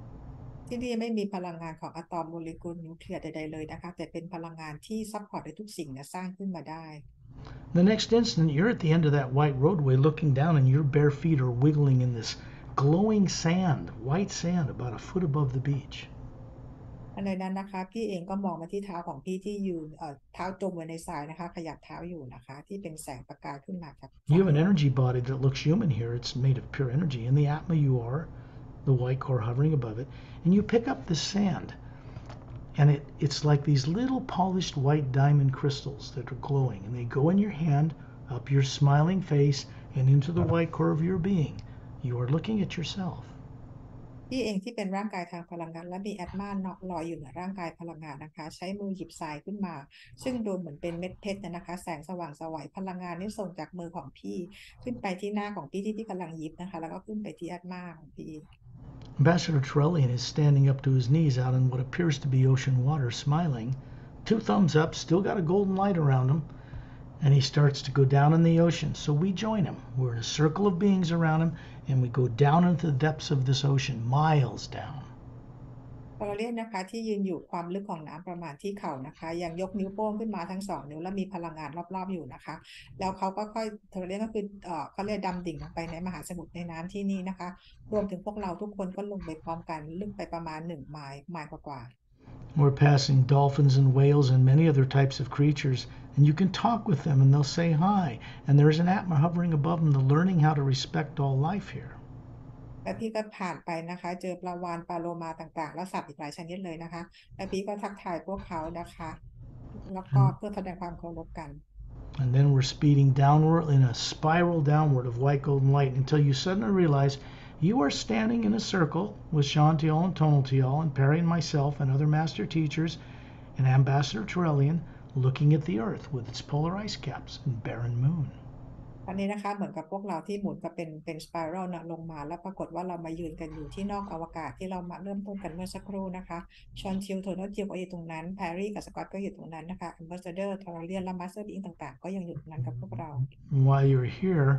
ๆที่นี่ไม่มีพลังงานของอะตอมโมเลกุลนิวเคลียร์ใดๆเลยนะคะแต่เป็นพลังงานที่ซัพพอร์ตให้ทุกสิ่งเนี่ยสร้างขึ้นมาได้ The next instant, you're at the end of that white roadway looking down, and your bare feet are wiggling in this glowing sand, white sand, about a foot above the beach. ในนั้นนะคะพี่เองก็มองมาที่เท้าของพี่ที่ยืนเท้าจมไว้ในทรายนะคะขยับเท้าอยู่นะคะที่เป็นแสงประกายขึ้นมาจาก You have an energy body that looks human here. It's made of pure energy. In the Atma, you are the white core hovering above it, and you pick up this sand, and it's like these little polished white diamond crystals that are glowing, and they go in your hand, up your smiling face, and into the white core of your being. You are looking at yourself. พี่เองที่เป็นร่างกายทางพลังงานและมีแอตมาลอยอยู่เหนือร่างกายพลังงานนะคะใช้มือหยิบทรายขึ้นมาซึ่งดูเหมือนเป็นเม็ดเพชรนะคะแสงสว่างไสวพลังงานนี่ส่งจากมือของพี่ขึ้นไปที่หน้าของพี่ที่พี่กำลังหยิบนะคะแล้วก็ขึ้นไปที่แอตมาของพี่ Ambassador Trellian is standing up to his knees out in what appears to be ocean water, smiling, 2 thumbs up, still got a golden light around him, and he starts to go down in the ocean. So we join him. We're in a circle of beings around him, and we go down into the depths of this ocean, miles down. เราเรียกนะคะที่ยืนอยู่ความลึกของน้ำประมาณที่เข่านะคะยังยกนิ้วโป้งขึ้นมาทั้ง2 นิ้วแล้วมีพลังงานรอบๆอยู่นะคะแล้วเขาก็ค่อยเรียกก็คือเขาเรียกดำดิ่งลงไปในมหาสมุทรในน้ำที่นี่นะคะรวมถึงพวกเราทุกคนก็ลงไปพร้อมกันลึกไปประมาณ1 ไมล์กว่า We're passing dolphins and whales and many other types of creatures, and you can talk with them and they'll say hi. And there's an Atma hovering above them, learning how to respect all life here. แล้วพี่ก็ผ่านไปนะคะเจอปลาวาฬปลาโลมาต่างๆและสัตว์อีกหลายชนิดเลยนะคะแล้วพี่ก็ทักทายพวกเขานะคะแล้วก็เพื่อแสดงความเคารพกัน And then we're speeding downward in a spiral downward of white golden light until you suddenly realize you are standing in a circle with Shantial and Tonaltial and Pari and myself and other master teachers and Ambassador Trellian looking at the earth with its polar ice caps and barren moon. ตอนนี้นะคะเหมือนกับพวกเราที่หมุนกับเป็นสไปรัลนะลงมาแล้วปรากฏว่าเรามายืนกันอยู่ที่นอกอวกาศที่เรามาเริ่มต้นกันเมื่อสักครู่นะคะชอนชิลโทนจิลก็อยู่ตรงนั้นแพรรี่กับสกอตก็อยู่ตรงนั้นนะคะแอมบาสเดอร์ทอร์เรียนและมาสเตอร์บิงต่างๆก็ยังอยู่ตรงนั้นกับพวกเรา While you're here,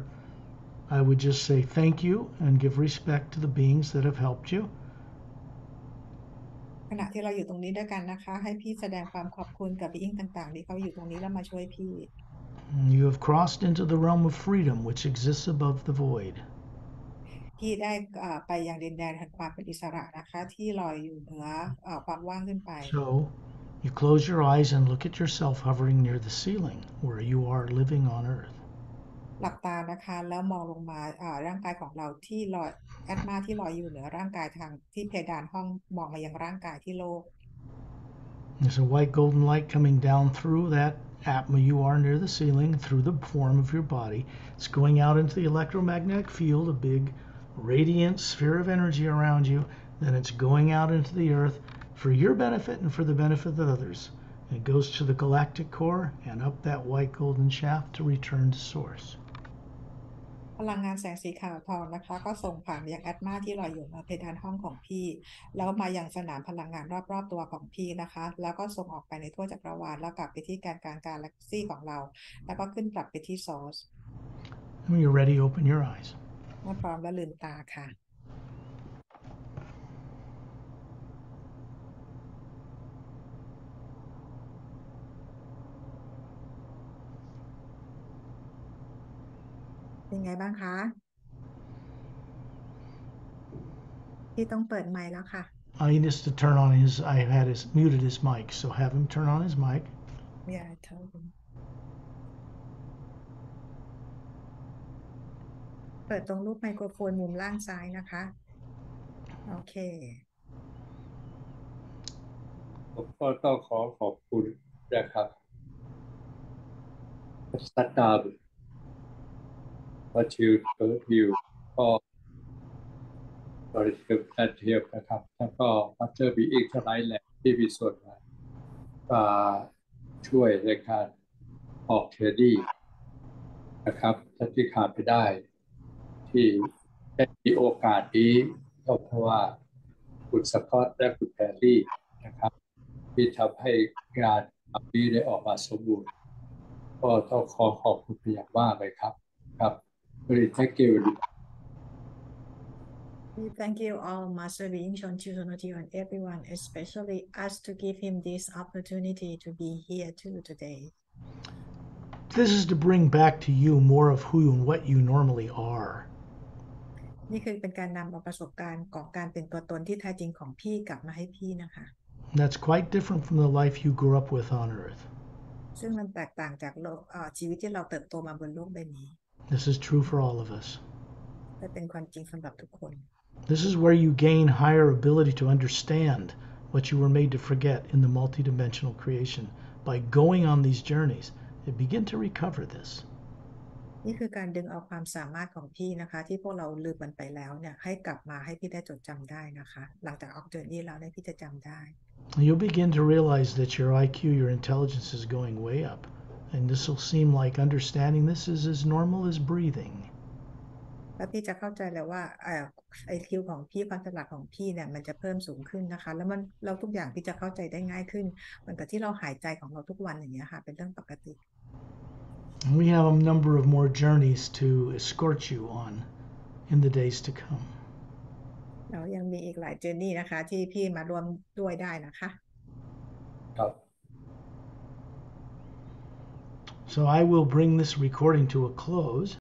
I would just say thank you and give respect to the beings that have helped you. ขณะที่เราอยู่ตรงนี้ด้วยกันนะคะให้พี่แสดงความขอบคุณกับบีอิงต่างๆที่เขาอยู่ตรงนี้แล้วมาช่วยพี่ You have crossed into the realm of freedom which exists above the void. พี่ได้ไปยังดินแดนแห่งความเป็นอิสระนะคะที่ลอยอยู่เหนือความว่างขึ้นไป So you close your eyes and look at yourself hovering near the ceiling where you are living on earth. หลับตานะคะแล้วมองลงมาร่างกายของเราที่ลอยแอตมาที่ลอยอยู่เหนือร่างกายทางที่เพดานห้องมองมายังร่างกายที่โลก There's a white golden light coming down through that Atma you are near the ceiling, through the form of your body. It's going out into the electromagnetic field, a big radiant sphere of energy around you. Then it's going out into the earth for your benefit and for the benefit of others. It goes to the galactic core and up that white golden shaft to return to source. พลังงานแสงสีขาวทองนะคะก็ส่งผ่านยังแอตมาที่ลอยอยู่บนเพดานห้องของพี่แล้วมายังสนามพลังงานรอบๆตัวของพี่นะคะแล้วก็ส่งออกไปในทั่วจักรวาลแล้วกลับไปที่แกนกลางกาแล็กซี่ของเราแล้วก็ขึ้นกลับไปที่ซอร์ส When you're ready, open your eyes. เมื่อพร้อมแล้วลืมตาค่ะเป็นไงบ้างคะพี่ต้องเปิดไมค์แล้วค่ะ I need us to turn on his. I had his muted his mic, so have him turn on his mic. Yeah I told him เปิดตรงรูปไมโครโฟนมุมล่างซ้ายนะคะโอเคผมก็ต้องขอบคุณนะครับสัตตามวัชิวเปิร์วิวก็บริสุทธิ์แอนเทียมนะครับแล้วก็มาสเตอร์บีอิงไทยแลนด์ที่มีส่วนมาช่วยในการออกเทรดดิ้งนะครับที่ขาดไปได้ที่ได้มีโอกาสนี้ก็เพราะว่าคุณสกอตและคุณแพรรี่นะครับที่ทำให้งานนี้ได้ออกมาสมบูรณ์ก็ต้องขอบคุณเป็นอย่างมากเลยครับครับ Very thank you We thank you all, Master Being, Chonchu, and everyone, especially us to give him this opportunity to be here too today. This is to bring back to you more of who and what you normally are. นี่คือเป็นการนำเอาประสบการณ์ของการเป็นตัวตนที่แท้จริงของพี่กลับมาให้พี่นะคะ That's quite different from the life you grew up with on earth. ซึ่งมันแตกต่างจากโลกชีวิตที่เราเติบโตมาบนโลกใบนี้ This is true for all of us. และเป็นความจริงสำหรับทุกคน This is where you gain higher ability to understand what you were made to forget in the multidimensional creation. By going on these journeys, you begin to recover this. นี่คือการดึงเอาความสามารถของพี่นะคะที่พวกเราลืมมันไปแล้วเนี่ยให้กลับมาให้พี่ได้จดจำได้นะคะหลังจากออกเจอร์นี่แล้วเนี่ยพี่จะจำได้ You'll begin to realize that your IQ, your intelligence is going way up. And this will seem like understanding this is as normal as breathing. แล้วพี่จะเข้าใจเลยว่าIQ ของพี่ความฉลาดของพี่เนี่ยมันจะเพิ่มสูงขึ้นนะคะแล้วเราทุกอย่างพี่จะเข้าใจได้ง่ายขึ้นเหมือนกับที่เราหายใจของเราทุกวันอย่างเงี้ยค่ะเป็นเรื่องปกติ We have a number of more journeys to escort you on in the days to come. แล้วยังมีอีกหลายเจอร์นี่นะคะที่พี่มาร่วมด้วยได้นะคะ ครับ So I will bring this recording to a close.